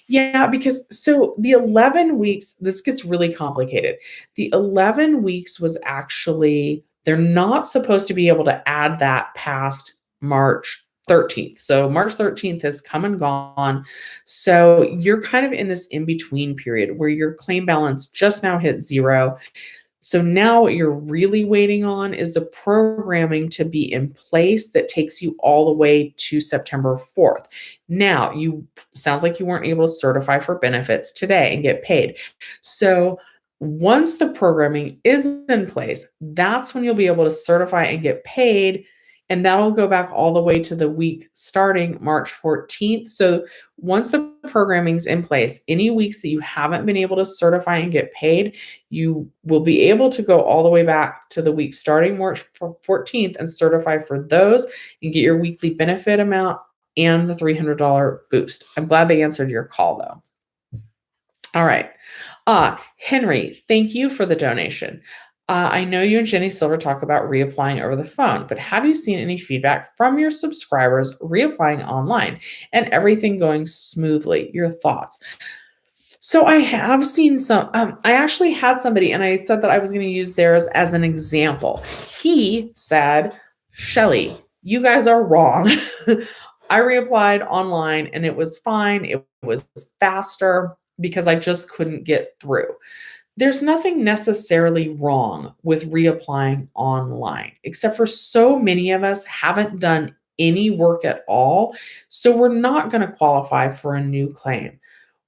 Yeah, because so the 11 weeks, this gets really complicated. The 11 weeks was actually, they're not supposed to be able to add that past March 13th. So March 13th has come and gone. So you're kind of in this in-between period where your claim balance just now hit 0. So now what you're really waiting on is the programming to be in place that takes you all the way to September 4th. Now, sounds like you weren't able to certify for benefits today and get paid. So once the programming is in place, that's when you'll be able to certify and get paid. And that'll go back all the way to the week starting March 14th. So once the programming's in place, any weeks that you haven't been able to certify and get paid, you will be able to go all the way back to the week starting March 14th and certify for those and get your weekly benefit amount and the $300 boost. I'm glad they answered your call though. All right. Henry, thank you for the donation. I know you and Jenny Silver talk about reapplying over the phone, but have you seen any feedback from your subscribers reapplying online and everything going smoothly? Your thoughts? So I have seen some, I actually had somebody and I said that I was going to use theirs as an example. He said, Shelly, you guys are wrong. I reapplied online and it was fine. It was faster because I just couldn't get through. There's nothing necessarily wrong with reapplying online, except for so many of us haven't done any work at all. So we're not going to qualify for a new claim.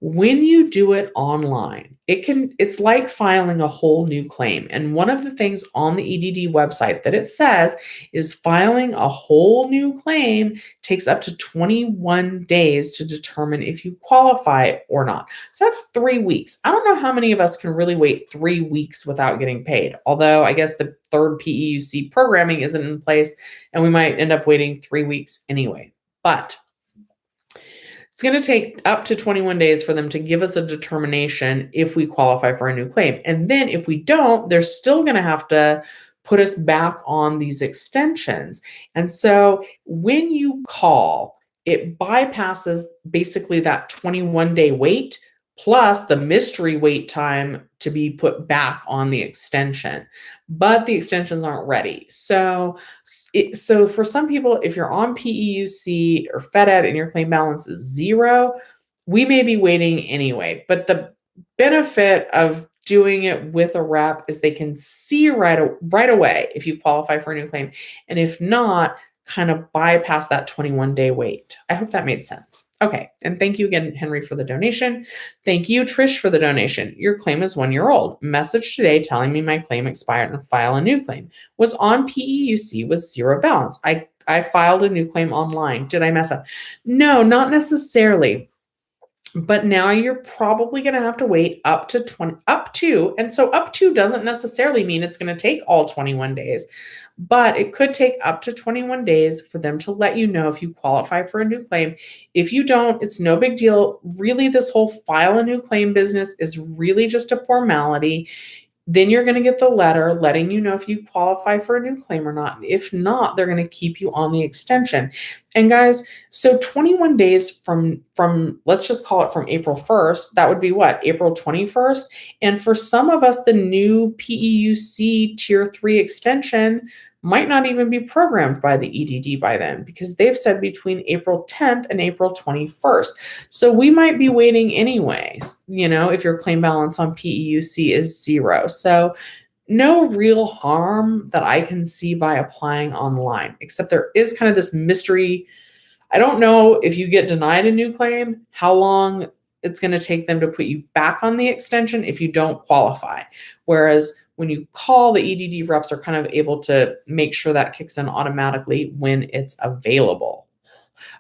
When you do it online, it's like filing a whole new claim. And one of the things on the EDD website that it says is filing a whole new claim takes up to 21 days to determine if you qualify or not. So that's 3 weeks. I don't know how many of us can really wait 3 weeks without getting paid. Although I guess the third PEUC programming isn't in place and we might end up waiting 3 weeks anyway. But it's going to take up to 21 days for them to give us a determination if we qualify for a new claim. And then if we don't, they're still going to have to put us back on these extensions. And so when you call, it bypasses basically that 21-day wait plus the mystery wait time to be put back on the extension. But the extensions aren't ready. So for some people, if you're on PEUC or FedEd and your claim balance is 0, we may be waiting anyway. But the benefit of doing it with a rep is they can see right away if you qualify for a new claim. And if not, kind of bypass that 21-day wait. I hope that made sense. Okay. And thank you again, Henry, for the donation. Thank you, Trish, for the donation. Your claim is 1 year old. Message today telling me my claim expired and file a new claim. Was on PEUC with 0 balance. I filed a new claim online. Did I mess up? No, not necessarily. But now you're probably going to have to wait up to, and so up to doesn't necessarily mean it's going to take all 21 days, but it could take up to 21 days for them to let you know if you qualify for a new claim. If you don't, it's no big deal. Really, this whole file a new claim business is really just a formality. Then you're going to get the letter letting you know if you qualify for a new claim or not. If not, they're going to keep you on the extension. And guys, so 21 days from let's just call it from April 1st, that would be what? April 21st. And for some of us, the new PEUC Tier 3 extension might not even be programmed by the EDD by then because they've said between April 10th and April 21st. So we might be waiting anyways, if your claim balance on PEUC is 0. So no real harm that I can see by applying online, except there is kind of this mystery. I don't know if you get denied a new claim, how long it's going to take them to put you back on the extension if you don't qualify. Whereas when you call, the EDD reps are kind of able to make sure that kicks in automatically when it's available.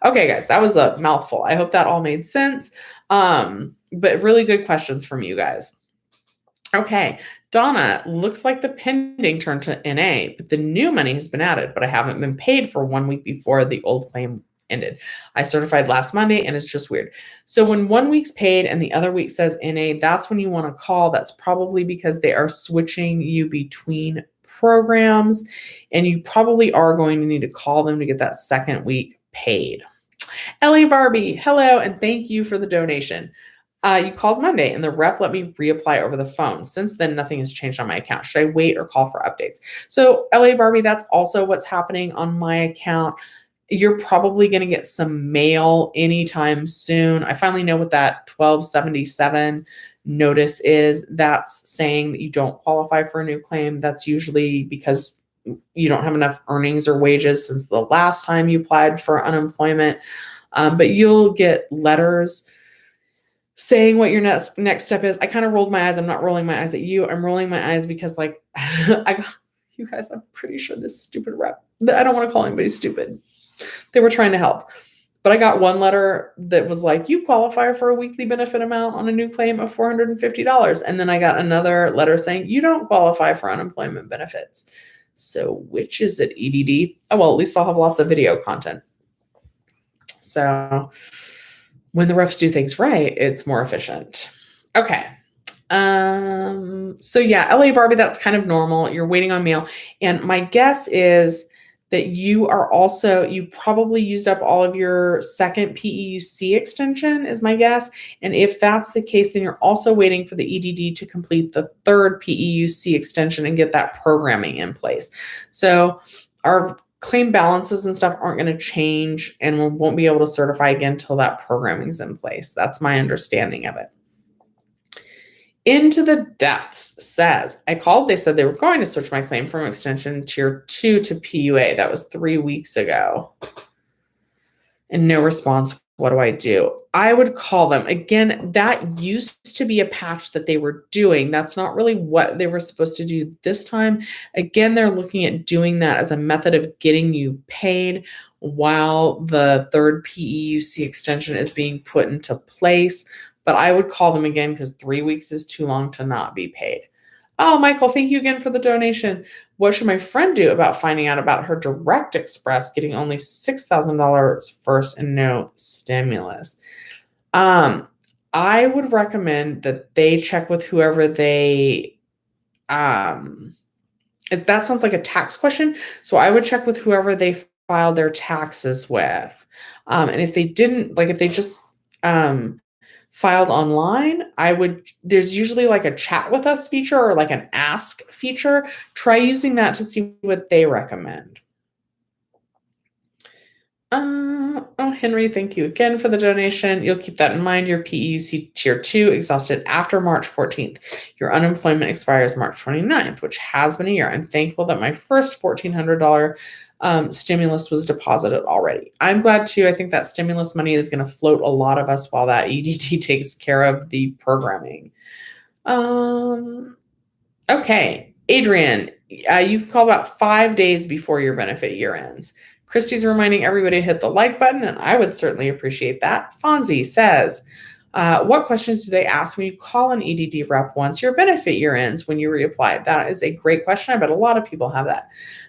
Okay, guys, that was a mouthful. I hope that all made sense. But really good questions from you guys. Okay, Donna, looks like the pending turned to NA, but the new money has been added, but I haven't been paid for 1 week before the old claim ended. I certified last Monday and it's just weird. So when 1 week's paid and the other week says NA, that's when you want to call. That's probably because they are switching you between programs and you probably are going to need to call them to get that second week paid. Ellie Barbie, hello, and thank you for the donation. You called Monday and the rep let me reapply over the phone. Since then, nothing has changed on my account. Should I wait or call for updates? So LA Barbie, that's also what's happening on my account. You're probably going to get some mail anytime soon. I finally know what that 1277 notice is. That's saying that you don't qualify for a new claim. That's usually because you don't have enough earnings or wages since the last time you applied for unemployment. But you'll get letters saying what your next step is. I kind of rolled my eyes. I'm not rolling my eyes at you. I'm rolling my eyes because you guys, I'm pretty sure this stupid rep, I don't want to call anybody stupid. They were trying to help. But I got one letter that was like, you qualify for a weekly benefit amount on a new claim of $450. And then I got another letter saying, you don't qualify for unemployment benefits. So which is it, EDD? Oh, well, at least I'll have lots of video content. So when the reps do things right, it's more efficient. Okay. So yeah, LA Barbie, that's kind of normal. You're waiting on mail. And my guess is that you probably used up all of your second PEUC extension is my guess. And if that's the case, then you're also waiting for the EDD to complete the third PEUC extension and get that programming in place. So our claim balances and stuff aren't going to change, and we won't be able to certify again until that programming is in place. That's my understanding of it. Into the Depths says, I called. They said they were going to switch my claim from extension tier 2 to PUA. That was 3 weeks ago. And no response. What do I do? I would call them. Again, that used to be a patch that they were doing. That's not really what they were supposed to do this time. Again, they're looking at doing that as a method of getting you paid while the third PEUC extension is being put into place. But I would call them again because 3 weeks is too long to not be paid. Oh, Michael, thank you again for the donation. What should my friend do about finding out about her Direct Express getting only $6,000 first and no stimulus? I would recommend that they check with whoever they, that sounds like a tax question. So I would check with whoever they filed their taxes with. And if they didn't, like if they just, filed online, there's usually like a chat with us feature or like an ask feature. Try using that to see what they recommend. Henry, thank you again for the donation. You'll keep that in mind. Your PEUC tier 2 exhausted after March 14th. Your unemployment expires March 29th, which has been a year. I'm thankful that my first $1,400 stimulus was deposited already. I'm glad too. I think that stimulus money is going to float a lot of us while that EDD takes care of the programming. Okay, Adrian, you can call about 5 days before your benefit year ends. Christy's reminding everybody to hit the like button, and I would certainly appreciate that. Fonzie says, what questions do they ask when you call an EDD rep once your benefit year ends when you reapply? That is a great question. I bet a lot of people have that.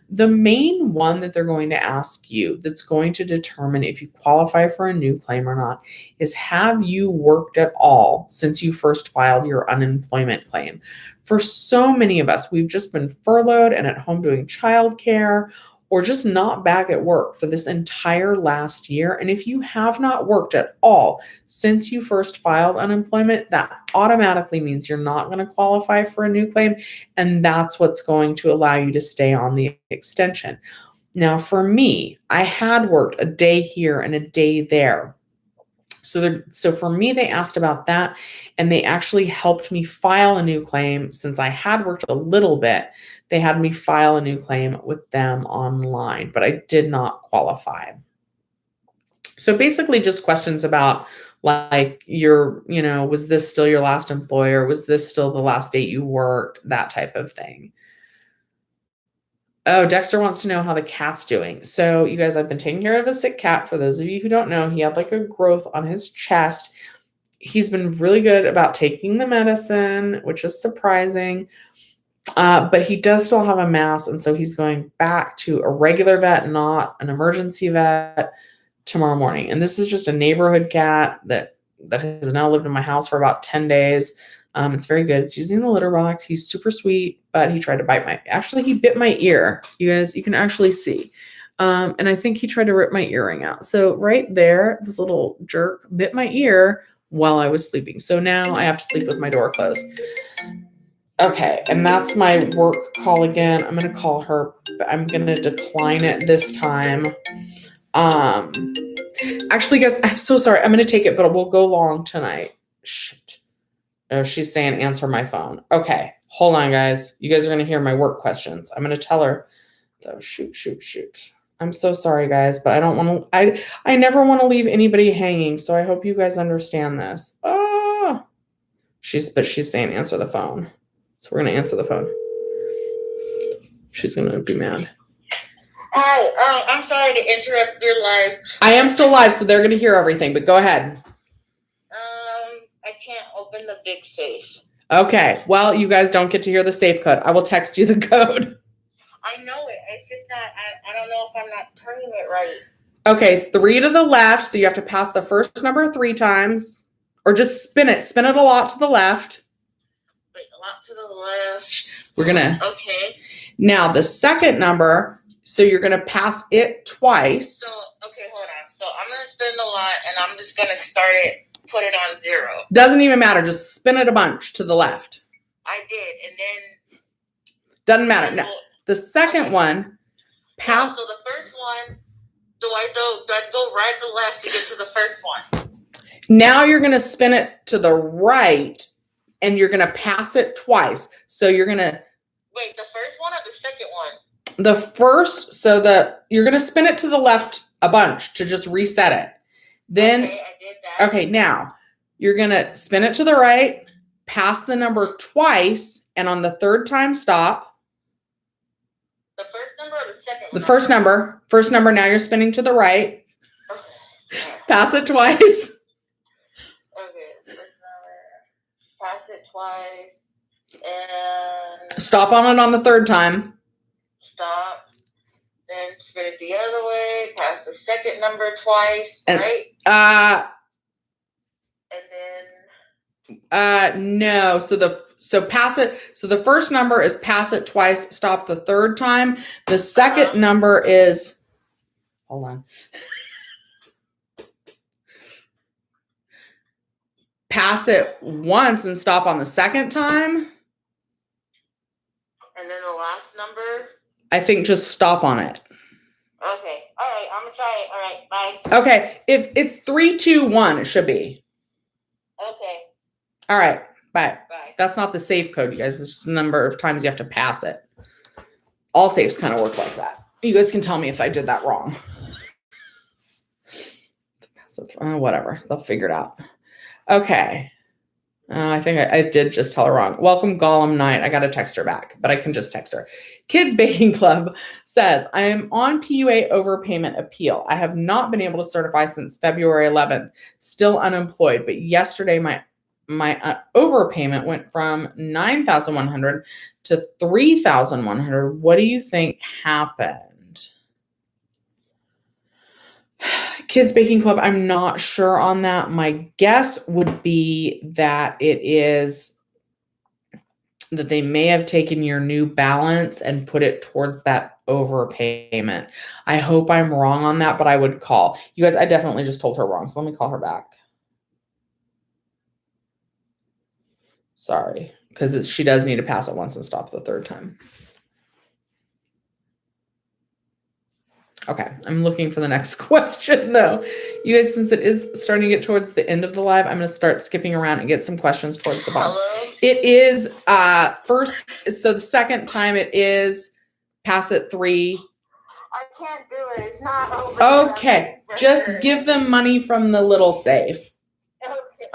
The main one that they're going to ask you that's going to determine if you qualify for a new claim or not is, have you worked at all since you first filed your unemployment claim? For so many of us, we've just been furloughed and at home doing childcare, or just not back at work for this entire last year. And if you have not worked at all since you first filed unemployment, that automatically means you're not going to qualify for a new claim. And that's what's going to allow you to stay on the extension. Now, for me, I had worked a day here and a day there. So for me, they asked about that, and they actually helped me file a new claim. Since I had worked a little bit, they had me file a new claim with them online, but I did not qualify. So basically just questions about like was this still your last employer? Was this still the last date you worked? That type of thing. Oh, Dexter wants to know how the cat's doing. So you guys, I've been taking care of a sick cat. For those of you who don't know, he had like a growth on his chest. He's been really good about taking the medicine, which is surprising. But he does still have a mass. And so he's going back to a regular vet, not an emergency vet, tomorrow morning. And this is just a neighborhood cat that has now lived in my house for about 10 days. It's very good. It's using the litter box. He's super sweet, but he tried to he bit my ear. You guys, you can actually see. And I think he tried to rip my earring out. So right there, this little jerk bit my ear while I was sleeping. So now I have to sleep with my door closed. Okay, and that's my work call again. I'm going to call her, but I'm going to decline it this time. Actually, guys, I'm so sorry. I'm going to take it, but we'll go long tonight. Shit. Oh, she's saying answer my phone. Okay, hold on, guys. You guys are going to hear my work questions. I'm going to tell her, though. Shoot. I'm so sorry, guys, but I don't want to. I never want to leave anybody hanging. So I hope you guys understand this. Oh, she's saying answer the phone. So we're going to answer the phone. She's going to be mad. Oh, I'm sorry to interrupt your live. I am still live, so they're going to hear everything. But go ahead. I can't open the big safe. Okay. Well, you guys don't get to hear the safe code. I will text you the code. I know it. It's just not, I don't know if I'm not turning it right. Okay. 3 to the left. So you have to pass the first number 3 times. Or just spin it. Spin it a lot to the left. Wait, a lot to the left. We're going to. Okay. Now, the second number, So you're going to pass it twice. So, okay, hold on. So I'm going to spend a lot and I'm just going to put it on 0. Doesn't even matter. Just spin it a bunch to the left. I did. And then. Doesn't matter. No. The second one, pass. So the first one, do I go right or left to get to the first one? Now you're going to spin it to the right and you're going to pass it twice. So you're going to. Wait, the first one or the second one? The first, you're going to spin it to the left a bunch to just reset it. Then, okay, I did that. Okay, now you're going to spin it to the right, pass the number twice, and on the third time, stop. The first number or the second one? The first number. First number, now you're spinning to the right. Okay. Pass it twice. Okay, first number. Pass it twice. And stop on it on the third time. Stop. Then spin it the other way. Pass the second number twice, right? And then. No. So pass it. So the first number is pass it twice. Stop the third time. The second number is. Hold on. Pass it once and stop on the second time. And then the last number. I think just stop on it. Okay. All right. I'm going to try it. All right. Bye. Okay. If it's 3, 2, 1, it should be. Okay. All right. Bye. Bye. That's not the safe code, you guys. It's just the number of times you have to pass it. All safes kind of work like that. You guys can tell me if I did that wrong. Whatever. They'll figure it out. Okay. I think I did just tell her wrong. Welcome, Gollum Knight. I got to text her back, but I can just text her. Kids Baking Club says, I am on PUA overpayment appeal. I have not been able to certify since February 11th. Still unemployed, but yesterday my overpayment went from $9,100 to $3,100. What do you think happened? Kids Baking Club, I'm not sure on that. My guess would be that that they may have taken your new balance and put it towards that overpayment. I hope I'm wrong on that, but I would call. You guys, I definitely just told her wrong, so let me call her back. Sorry, because she does need to pass it once and stop the third time. Okay, I'm looking for the next question, though. You guys, since it is starting to get towards the end of the live, I'm going to start skipping around and get some questions towards the bottom. Hello? It is first, so the second time it is pass it 3. I can't do it. It's not open. Okay, just give them money from the little safe.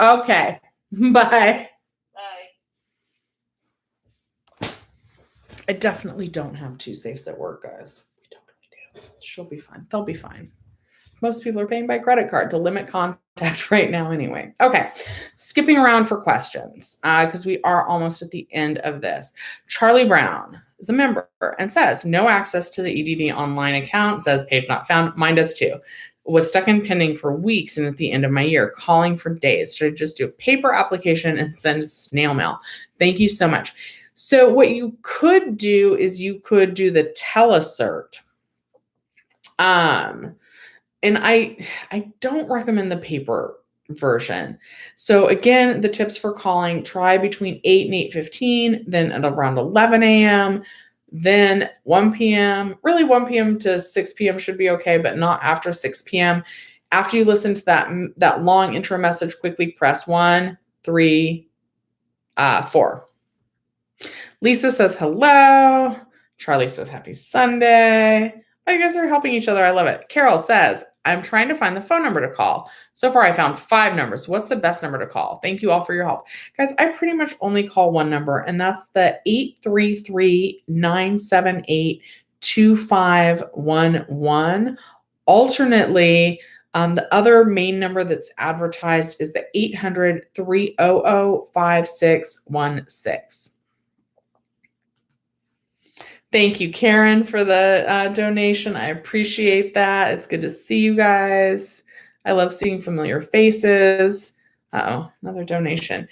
Okay, bye. Bye. I definitely don't have 2 safes at work, guys. She'll be fine. They'll be fine. Most people are paying by credit card to limit contact right now anyway. Okay. Skipping around for questions because we are almost at the end of this. Charlie Brown is a member and says, no access to the EDD online account, says page not found. Mine does too. Was stuck in pending for weeks and at the end of my year, calling for days. Should I just do a paper application and send snail mail? Thank you so much. So what you could do is you could do the telecert. And I don't recommend the paper version. So again, the tips for calling, try between 8 and 8:15, then at around 11 a.m., then 1 p.m. Really 1 p.m. to 6 p.m. should be okay, but not after 6 p.m. After you listen to that long intro message, quickly press 1, 3, 4. Lisa says hello. Charlie says happy Sunday. Oh, you guys are helping each other. I love it. Carol says, I'm trying to find the phone number to call. So far, I found 5 numbers. What's the best number to call? Thank you all for your help. Guys, I pretty much only call one number, and that's the 833-978-2511. Alternately, the other main number that's advertised is the 800-300-5616. Thank you, Karen, for the donation. I appreciate that. It's good to see you guys. I love seeing familiar faces. Uh-oh, another donation.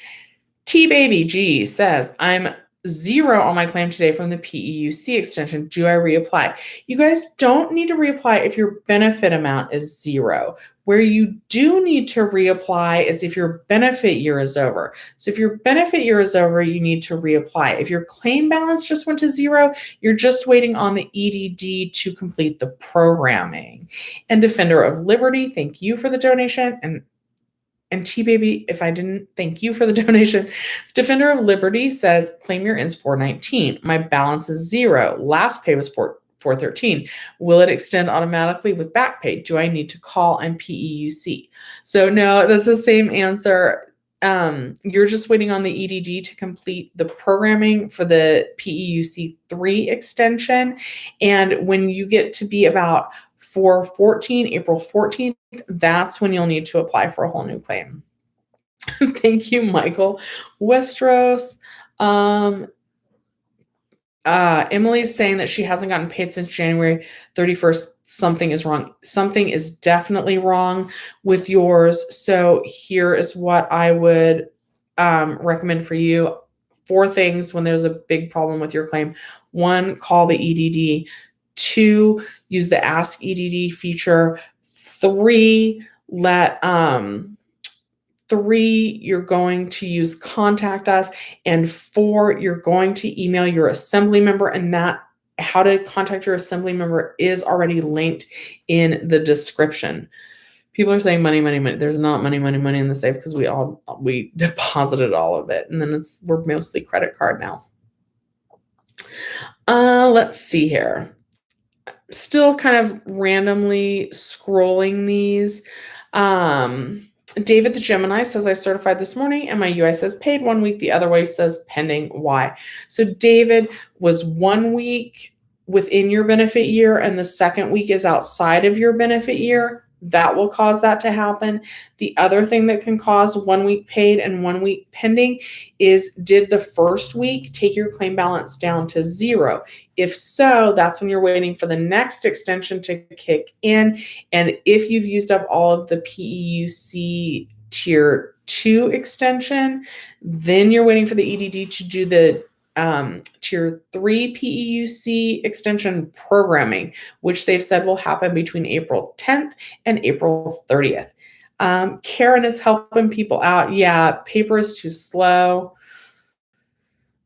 T-Baby G says, I'm 0 on my claim today from the PEUC extension. Do I reapply? You guys don't need to reapply if your benefit amount is 0. Where you do need to reapply is if your benefit year is over. So if your benefit year is over, you need to reapply. If your claim balance just went to 0, you're just waiting on the EDD to complete the programming. And Defender of Liberty, thank you for the donation. And T-Baby, if I didn't thank you for the donation. Defender of Liberty says, claim year ends 4/19. My balance is 0. Last pay was 4/13. Will it extend automatically with back pay? Do I need to call and PEUC? So no, that's the same answer. You're just waiting on the EDD to complete the programming for the PEUC 3 extension. And when you get to be about 4/14, April 14th, that's when you'll need to apply for a whole new claim. Thank you, Michael Westeros. Emily's saying that she hasn't gotten paid since January 31st. Something is wrong. Something is definitely wrong with yours. So here is what I would recommend for you. 4 things when there's a big problem with your claim. 1, call the EDD. 2, use the Ask EDD feature. 3, you're going to use Contact Us. And 4, you're going to email your assembly member, and that how to contact your assembly member is already linked in the description. People are saying money, money, money. There's not money, money, money in the safe because we deposited all of it, and then we're mostly credit card now. Let's see here. Still kind of randomly scrolling these. David the Gemini says, I certified this morning and my UI says paid 1 week. The other way says pending. Why? So David was 1 week within your benefit year and the second week is outside of your benefit year. That will cause that to happen. The other thing that can cause 1 week paid and 1 week pending is, did the first week take your claim balance down to 0? If so, that's when you're waiting for the next extension to kick in. And if you've used up all of the PEUC Tier 2 extension, then you're waiting for the EDD to do the Tier 3 PEUC extension programming, which they've said will happen between April 10th and April 30th. Karen is helping people out. Yeah, paper is too slow.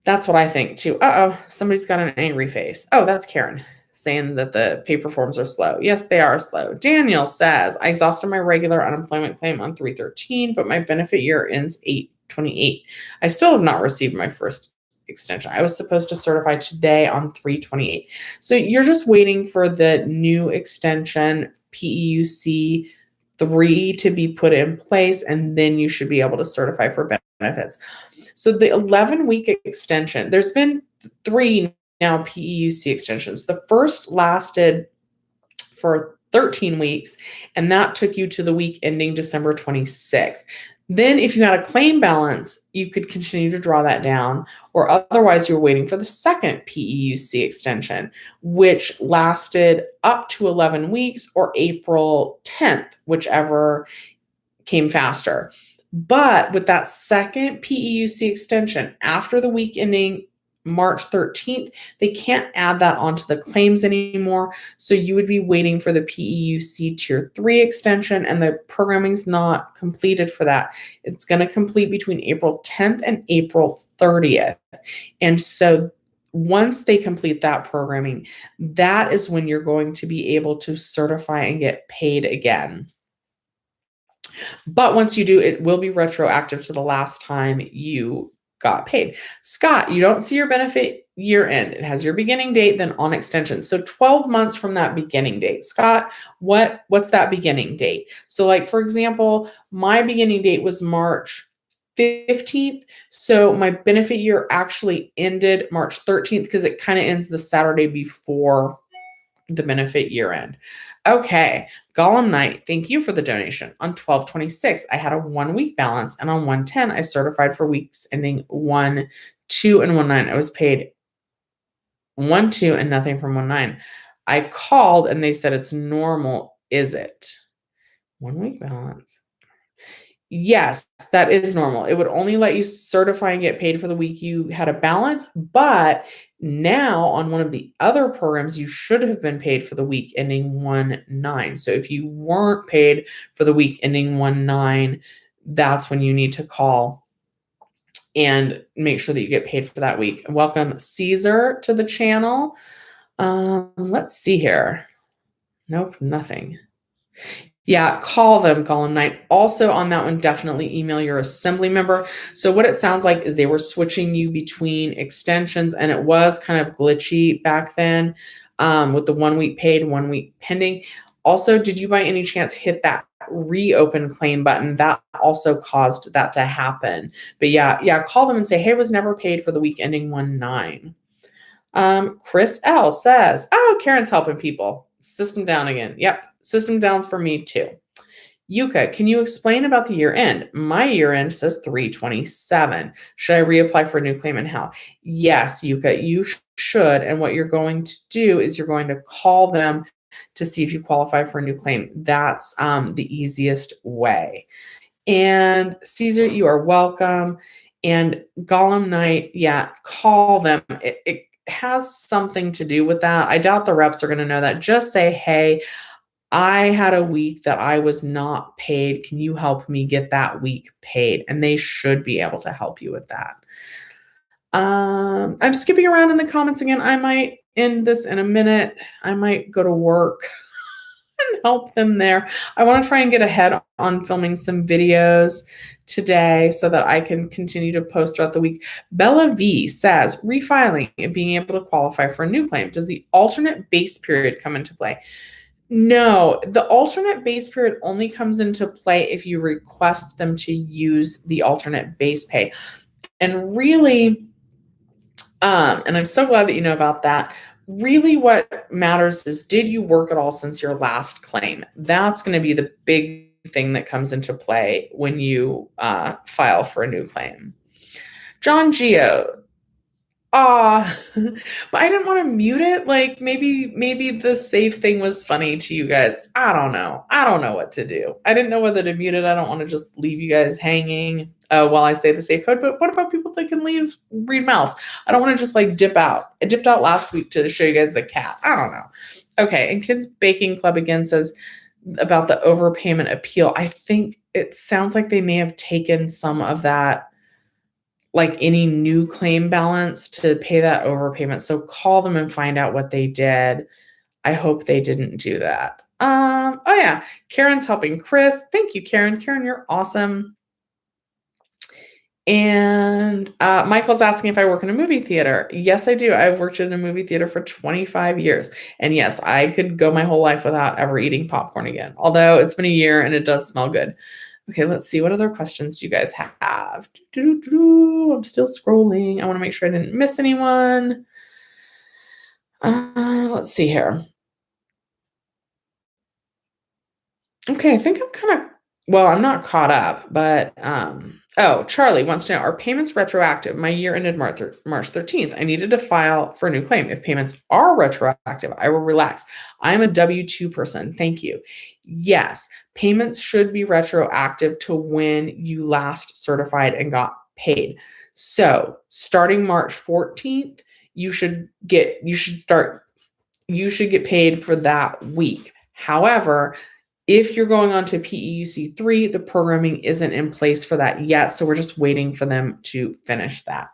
That's what I think too. Somebody's got an angry face. Oh, that's Karen saying that the paper forms are slow. Yes, they are slow. Daniel says, I exhausted my regular unemployment claim on 3/13, but my benefit year ends 8/28. I still have not received my first extension. I was supposed to certify today on 3/28. So you're just waiting for the new extension PEUC 3 to be put in place, and then you should be able to certify for benefits. So the 11-week extension, there's been 3 now PEUC extensions. The first lasted for 13 weeks, and that took you to the week ending December 26th. Then if you had a claim balance, you could continue to draw that down, or otherwise you're waiting for the second PEUC extension, which lasted up to 11 weeks or April 10th, whichever came faster. But with that second PEUC extension, after the week ending March 13th, they can't add that onto the claims anymore. So you would be waiting for the PEUC Tier 3 extension, and the programming's not completed for that. It's going to complete between April 10th and April 30th. And so once they complete that programming, that is when you're going to be able to certify and get paid again. But once you do, it will be retroactive to the last time you got paid. Scott, you don't see your benefit year end. It has your beginning date, then on extension. So 12 months from that beginning date. Scott, what's that beginning date? So like, for example, my beginning date was March 15th. So my benefit year actually ended March 13th because it kind of ends the Saturday before the benefit year end. Okay, Gollum Knight, thank you for the donation. On 12/26, I had a 1 week balance, and on 1/10, I certified for weeks ending 1/2 and 1/9. I was paid 1/2 and nothing from 1/9. I called and they said it's normal. Is it 1 week balance? Yes, that is normal. It would only let you certify and get paid for the week you had a balance, but now on one of the other programs, you should have been paid for the week ending 1/9. So if you weren't paid for the week ending 1/9, that's when you need to call and make sure that you get paid for that week. Welcome, Caesar, to the channel. Let's see here. Nope, nothing. Yeah, call them, Column Night. Also on that one, definitely email your assembly member. So what it sounds like is they were switching you between extensions, and it was kind of glitchy back then with the 1 week paid, 1 week pending. Also, did you by any chance hit that reopen claim button? That also caused that to happen. But yeah, call them and say, hey, I was never paid for the week ending 1/9. Chris L says, oh, Karen's helping people. System down again. Yep. System downs for me too. Yuka, can you explain about the year end? My year end says 3/27. Should I reapply for a new claim and how? Yes, Yuka, you should. And what you're going to do is you're going to call them to see if you qualify for a new claim. That's the easiest way. And Caesar, you are welcome. And Gollum Knight, yeah, call them. It has something to do with that. I doubt the reps are going to know that. Just say, hey, I had a week that I was not paid. Can you help me get that week paid? And they should be able to help you with that. I'm skipping around in the comments again. I might end this in a minute. I might go to work and help them there. I want to try and get ahead on filming some videos today so that I can continue to post throughout the week. Bella V says, refiling and being able to qualify for a new claim. Does the alternate base period come into play? No, the alternate base period only comes into play if you request them to use the alternate base pay. And really, and I'm so glad that you know about that. Really, what matters is, did you work at all since your last claim? That's going to be the big thing that comes into play when you file for a new claim. John Geo, but I didn't want to mute it. Like maybe the safe thing was funny to you guys. I don't know. I don't know what to do. I didn't know whether to mute it. I don't want to just leave you guys hanging while I say the safe code. But what about people that can read mouse? I don't want to just like dip out. I dipped out last week to show you guys the cat. I don't know. Okay, and Kids Baking Club again says about the overpayment appeal. I think it sounds like they may have taken some of that, like any new claim balance, to pay that overpayment. So call them and find out what they did. I hope they didn't do that. Oh yeah, Karen's helping Chris. Thank you, Karen. Karen, you're awesome. And Michael's asking if I work in a movie theater. Yes, I do. I've worked in a movie theater for 25 years. And yes, I could go my whole life without ever eating popcorn again. Although it's been a year and it does smell good. Okay, let's see. What other questions do you guys have? I'm still scrolling. I want to make sure I didn't miss anyone. Let's see here. Okay, I think I'm kind of, well, I'm not caught up, but Charlie wants to know, are payments retroactive? My year ended March 13th. I needed to file for a new claim. If payments are retroactive, I will relax. I'm a W-2 person. Thank you. Yes, payments should be retroactive to when you last certified and got paid. So starting March 14th, you should get paid for that week. However, if you're going on to PEUC 3, the programming isn't in place for that yet. So we're just waiting for them to finish that.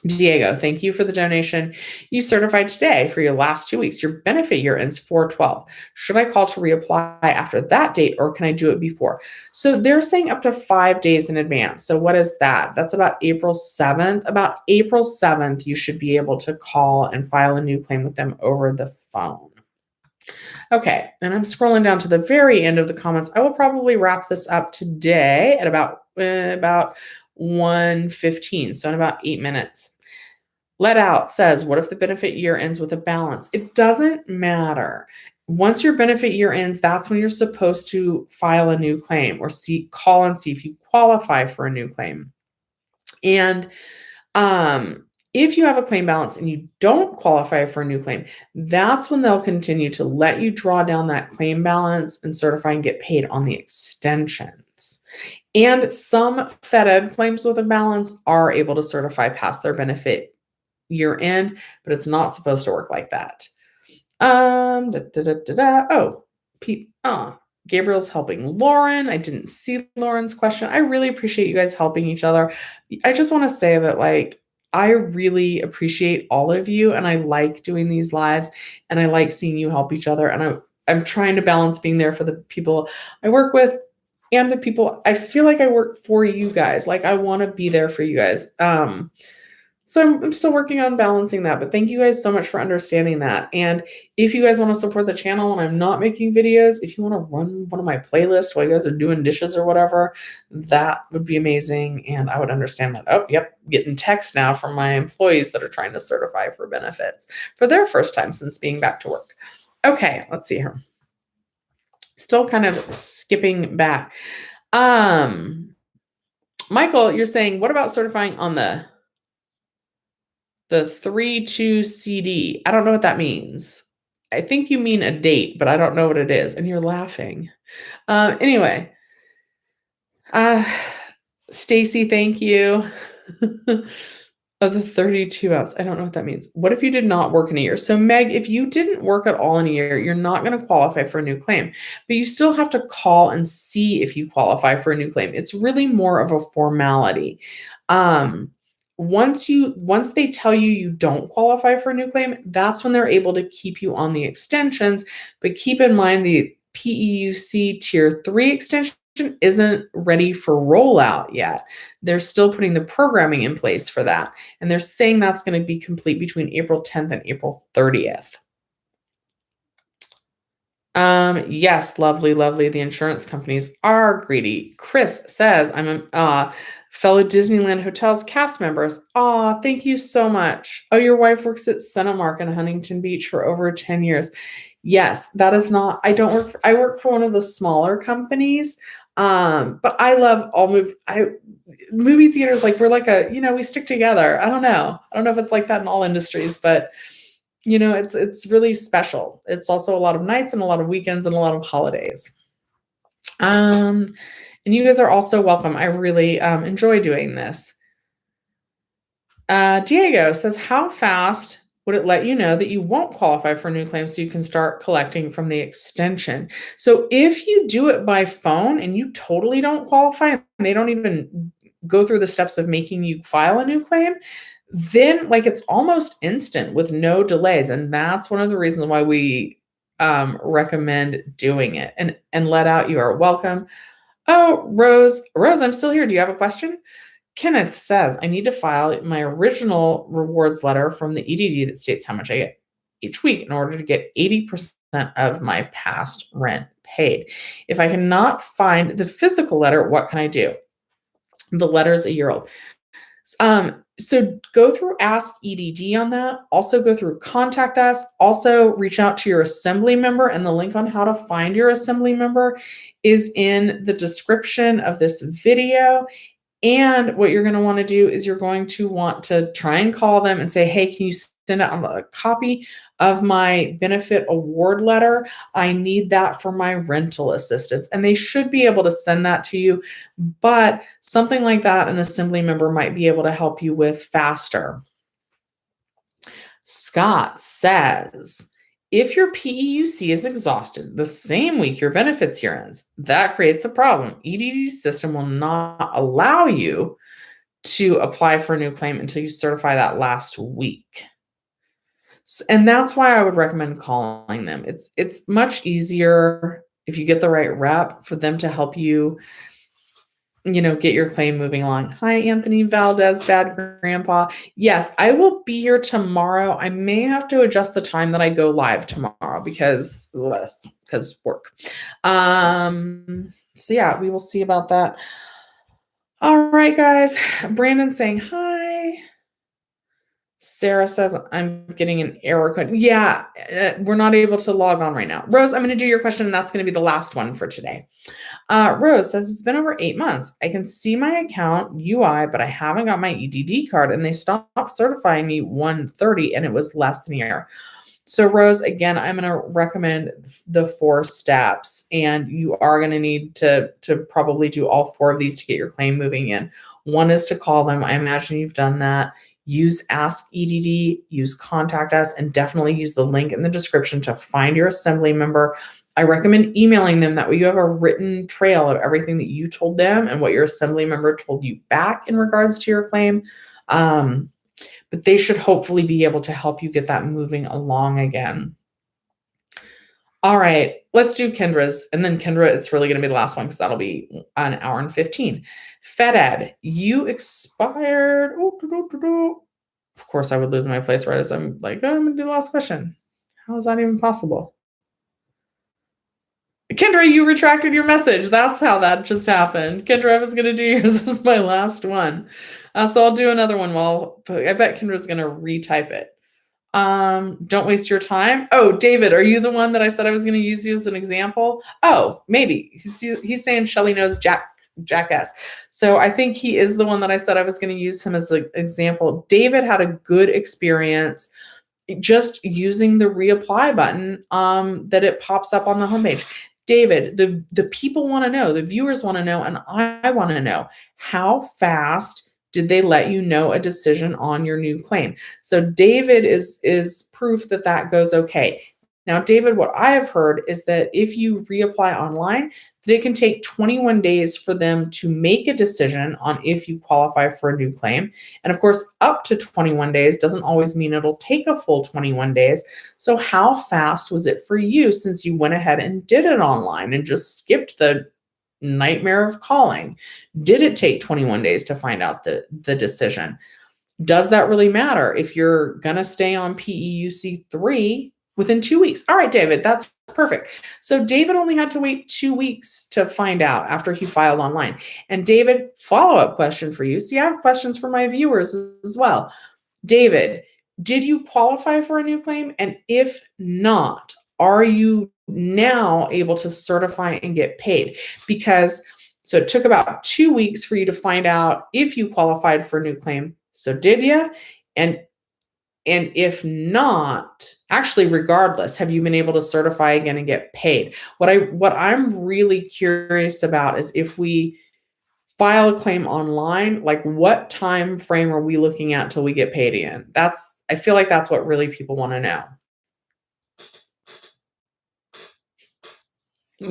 Diego, thank you for the donation. You certified today for your last 2 weeks. Your benefit year ends 4/12. Should I call to reapply after that date, or can I do it before? So they're saying up to 5 days in advance. So what is that? That's about April 7th. About April 7th, you should be able to call and file a new claim with them over the phone. Okay, and I'm scrolling down to the very end of the comments. I will probably wrap this up today at about 1:15, so in about 8 minutes. Let Out says, what if the benefit year ends with a balance? It doesn't matter. Once your benefit year ends, that's when you're supposed to file a new claim or call and see if you qualify for a new claim. And if you have a claim balance and you don't qualify for a new claim, that's when they'll continue to let you draw down that claim balance and certify and get paid on the extensions. And some Fed Ed claims with a balance are able to certify past their benefit year end, but it's not supposed to work like that. Oh, Pete. Gabriel's helping Lauren. I didn't see Lauren's question. I really appreciate you guys helping each other. I just want to say that, like, I really appreciate all of you, and I like doing these lives, and I like seeing you help each other. And I'm trying to balance being there for the people I work with and the people I feel like I work for you guys. Like, I want to be there for you guys. So I'm still working on balancing that, but thank you guys so much for understanding that. And if you guys want to support the channel when I'm not making videos, if you want to run one of my playlists while you guys are doing dishes or whatever, that would be amazing. And I would understand that. Oh, yep, getting texts now from my employees that are trying to certify for benefits for their first time since being back to work. Okay, let's see here. Still kind of skipping back. Michael, you're saying, what about certifying on the 3-2 CD? I don't know what that means. I think you mean a date, but I don't know what it is. And you're laughing. Anyway, Stacy, thank you. Of the 32 ounce. I don't know what that means. What if you did not work in a year? So Meg, if you didn't work at all in a year, you're not going to qualify for a new claim, but you still have to call and see if you qualify for a new claim. It's really more of a formality. Once they tell you you don't qualify for a new claim, that's when they're able to keep you on the extensions. But keep in mind the PEUC Tier 3 extension isn't ready for rollout yet. They're still putting the programming in place for that. And they're saying that's going to be complete between April 10th and April 30th. Yes, lovely. The insurance companies are greedy. Chris says, I'm a fellow Disneyland Hotels cast members. Thank you so much. Oh, your wife works at Cinemark in Huntington Beach for over 10 years. Yes, that is not, I work for one of the smaller companies. But I love all movie theaters. Like, we're like we stick together. I don't know if it's like that in all industries, but it's really special. It's also a lot of nights and a lot of weekends and a lot of holidays. And you guys are also welcome. I really enjoy doing this. Diego says, how fast would it let you know that you won't qualify for a new claim so you can start collecting from the extension? So if you do it by phone and you totally don't qualify, and they don't even go through the steps of making you file a new claim, then it's almost instant with no delays. And that's one of the reasons why we recommend doing it. And let out, you are welcome. Oh, Rose, I'm still here. Do you have a question? Kenneth says, I need to file my original rewards letter from the EDD that states how much I get each week in order to get 80% of my past rent paid. If I cannot find the physical letter, what can I do? The letter is a year old. So go through Ask EDD on that. Also go through Contact Us. Also reach out to your assembly member, and the link on how to find your assembly member is in the description of this video. And what you're going to want to do is you're going to want to try and call them and say, hey, can you send out a copy of my benefit award letter? I need that for my rental assistance. And they should be able to send that to you. But something like that, an assembly member might be able to help you with faster. Scott says, if your PEUC is exhausted the same week your benefits year ends, that creates a problem. EDD's system will not allow you to apply for a new claim until you certify that last week. And that's why I would recommend calling them. It's much easier if you get the right rep for them to help you, get your claim moving along. Hi, Anthony Valdez, Bad Grandpa. Yes, I will be here tomorrow. I may have to adjust the time that I go live tomorrow because work. So yeah, we will see about that. All right, guys. Brandon's saying hi. Sarah says, I'm getting an error code. Yeah, we're not able to log on right now. Rose, I'm going to do your question, and that's going to be the last one for today. Rose says, it's been over 8 months. I can see my account UI, but I haven't got my EDD card, and they stopped certifying me 130, and it was less than a year. So Rose, again, I'm going to recommend the 4 steps, and you are going to need to probably do all 4 of these to get your claim moving in. One is to call them. I imagine you've done that. Use Ask EDD, use Contact Us, and definitely use the link in the description to find your assembly member. I recommend emailing them. That way you have a written trail of everything that you told them and what your assembly member told you back in regards to your claim. But they should hopefully be able to help you get that moving along again. All right, let's do Kendra's. And then Kendra, it's really going to be the last one because that'll be an hour and 15. FedEd, you expired. Of course, I would lose my place right as I'm like, I'm going to do the last question. How is that even possible? Kendra, you retracted your message. That's how that just happened. Kendra, I was going to do yours as my last one. So I'll do another one I bet Kendra's going to retype it. Don't waste your time. Oh, David, are you the one that I said I was going to use you as an example? Oh, maybe. He's saying Shelly knows Jackass. So I think he is the one that I said I was going to use him as an example. David had a good experience just using the reapply button that it pops up on the homepage. David, the people want to know, the viewers want to know, and I want to know, how fast did they let you know a decision on your new claim? So David is proof that that goes okay. Now, David, what I have heard is that if you reapply online, that it can take 21 days for them to make a decision on if you qualify for a new claim. And of course, up to 21 days doesn't always mean it'll take a full 21 days. So how fast was it for you since you went ahead and did it online and just skipped the nightmare of calling? Did it take 21 days to find out the decision? Does that really matter if you're going to stay on PEUC 3 within 2 weeks? All right, David, that's perfect. So David only had to wait 2 weeks to find out after he filed online. And David, follow-up question for you. See, I have questions for my viewers as well. David, did you qualify for a new claim? And if not, are you now able to certify and get paid? Because so it took about 2 weeks for you to find out if you qualified for a new claim. So did you? And if not, actually, regardless, have you been able to certify again and get paid? What I'm really curious about is if we file a claim online, like what time frame are we looking at till we get paid again? I feel like that's what really people want to know.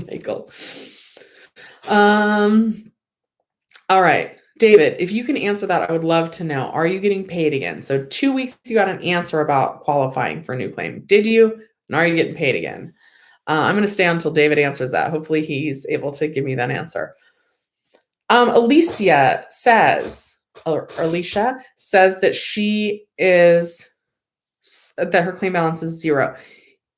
Michael. All right. David, if you can answer that, I would love to know. Are you getting paid again? So 2 weeks, you got an answer about qualifying for a new claim. Did you? And are you getting paid again? I'm going to stay until David answers that. Hopefully he's able to give me that answer. Alicia says that that her claim balance is 0.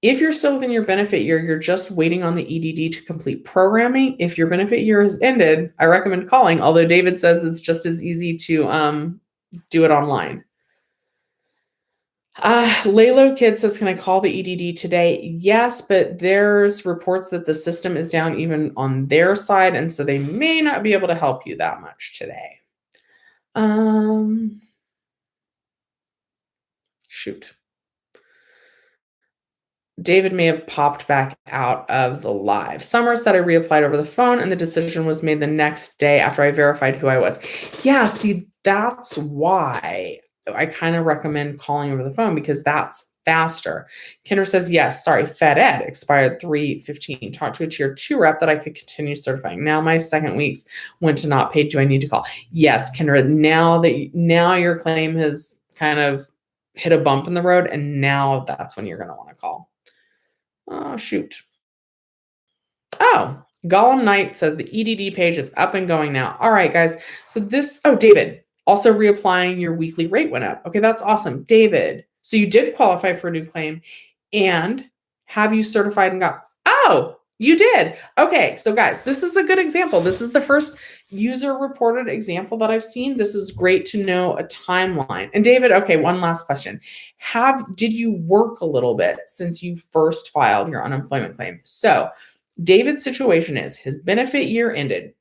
If you're still within your benefit year, you're just waiting on the EDD to complete programming. If your benefit year has ended, I recommend calling, although David says it's just as easy to do it online. Laylo Kid says, can I call the EDD today? Yes, but there's reports that the system is down even on their side, and so they may not be able to help you that much today. Shoot. David may have popped back out of the live. Summer said I reapplied over the phone and the decision was made the next day after I verified who I was. Yeah, see, that's why I kind of recommend calling over the phone because that's faster. Kendra says, yes, sorry, FedEd expired 3/15. Talk to a tier 2 rep that I could continue certifying. Now my second week's went to not paid. Do I need to call? Yes, Kendra, now your claim has kind of hit a bump in the road and now that's when you're going to want to call. Oh, shoot. Oh, Gollum Knight says the EDD page is up and going now. All right, guys. So David, also reapplying your weekly rate went up. Okay, that's awesome. David, so you did qualify for a new claim and have you certified and you did. Okay, so guys, this is a good example. This is the first user reported example that I've seen. This is great to know a timeline. And David, okay, one last question. Did you work a little bit since you first filed your unemployment claim? So David's situation is his benefit year ended.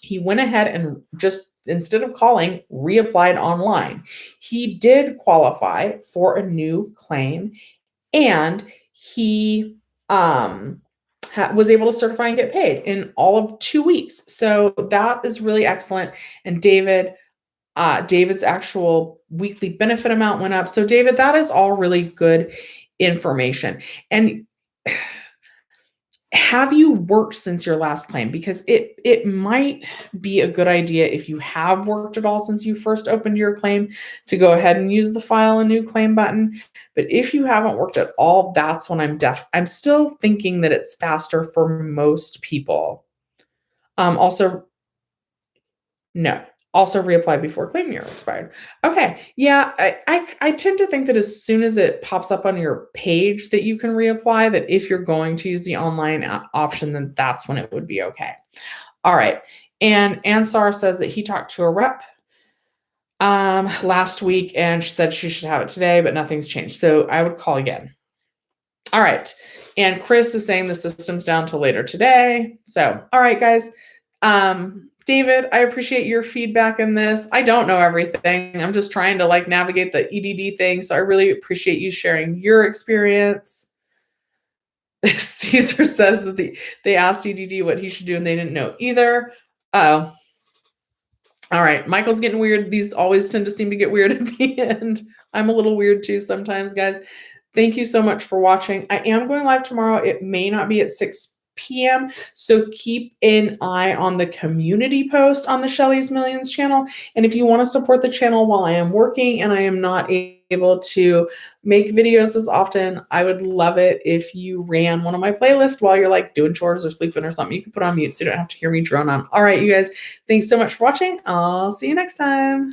He went ahead and just, instead of calling, reapplied online. He did qualify for a new claim and he was able to certify and get paid in all of 2 weeks. So that is really excellent. And David's actual weekly benefit amount went up. So David, that is all really good information. And have you worked since your last claim? Because it might be a good idea, if you have worked at all since you first opened your claim, to go ahead and use the file a new claim button. But if you haven't worked at all, that's when I'm still thinking that it's faster for most people. Also reapply before claim year expired. Okay. Yeah. I tend to think that as soon as it pops up on your page that you can reapply, that if you're going to use the online option, then that's when it would be okay. All right. And Ansar says that he talked to a rep last week, and she said she should have it today, but nothing's changed. So I would call again. All right. And Chris is saying the system's down till later today. So, all right, guys. David, I appreciate your feedback in this. I don't know everything. I'm just trying to navigate the EDD thing. So I really appreciate you sharing your experience. Caesar says that they asked EDD what he should do and they didn't know either. Oh, all right. Michael's getting weird. These always tend to seem to get weird at the end. I'm a little weird too sometimes, guys. Thank you so much for watching. I am going live tomorrow. It may not be at 6 p.m. So keep an eye on the community post on the Shelly's Millions channel. And if you want to support the channel while I am working and I am not able to make videos as often, I would love it if you ran one of my playlists while you're doing chores or sleeping or something. You can put on mute so you don't have to hear me drone on. All right, you guys, thanks so much for watching. I'll see you next time.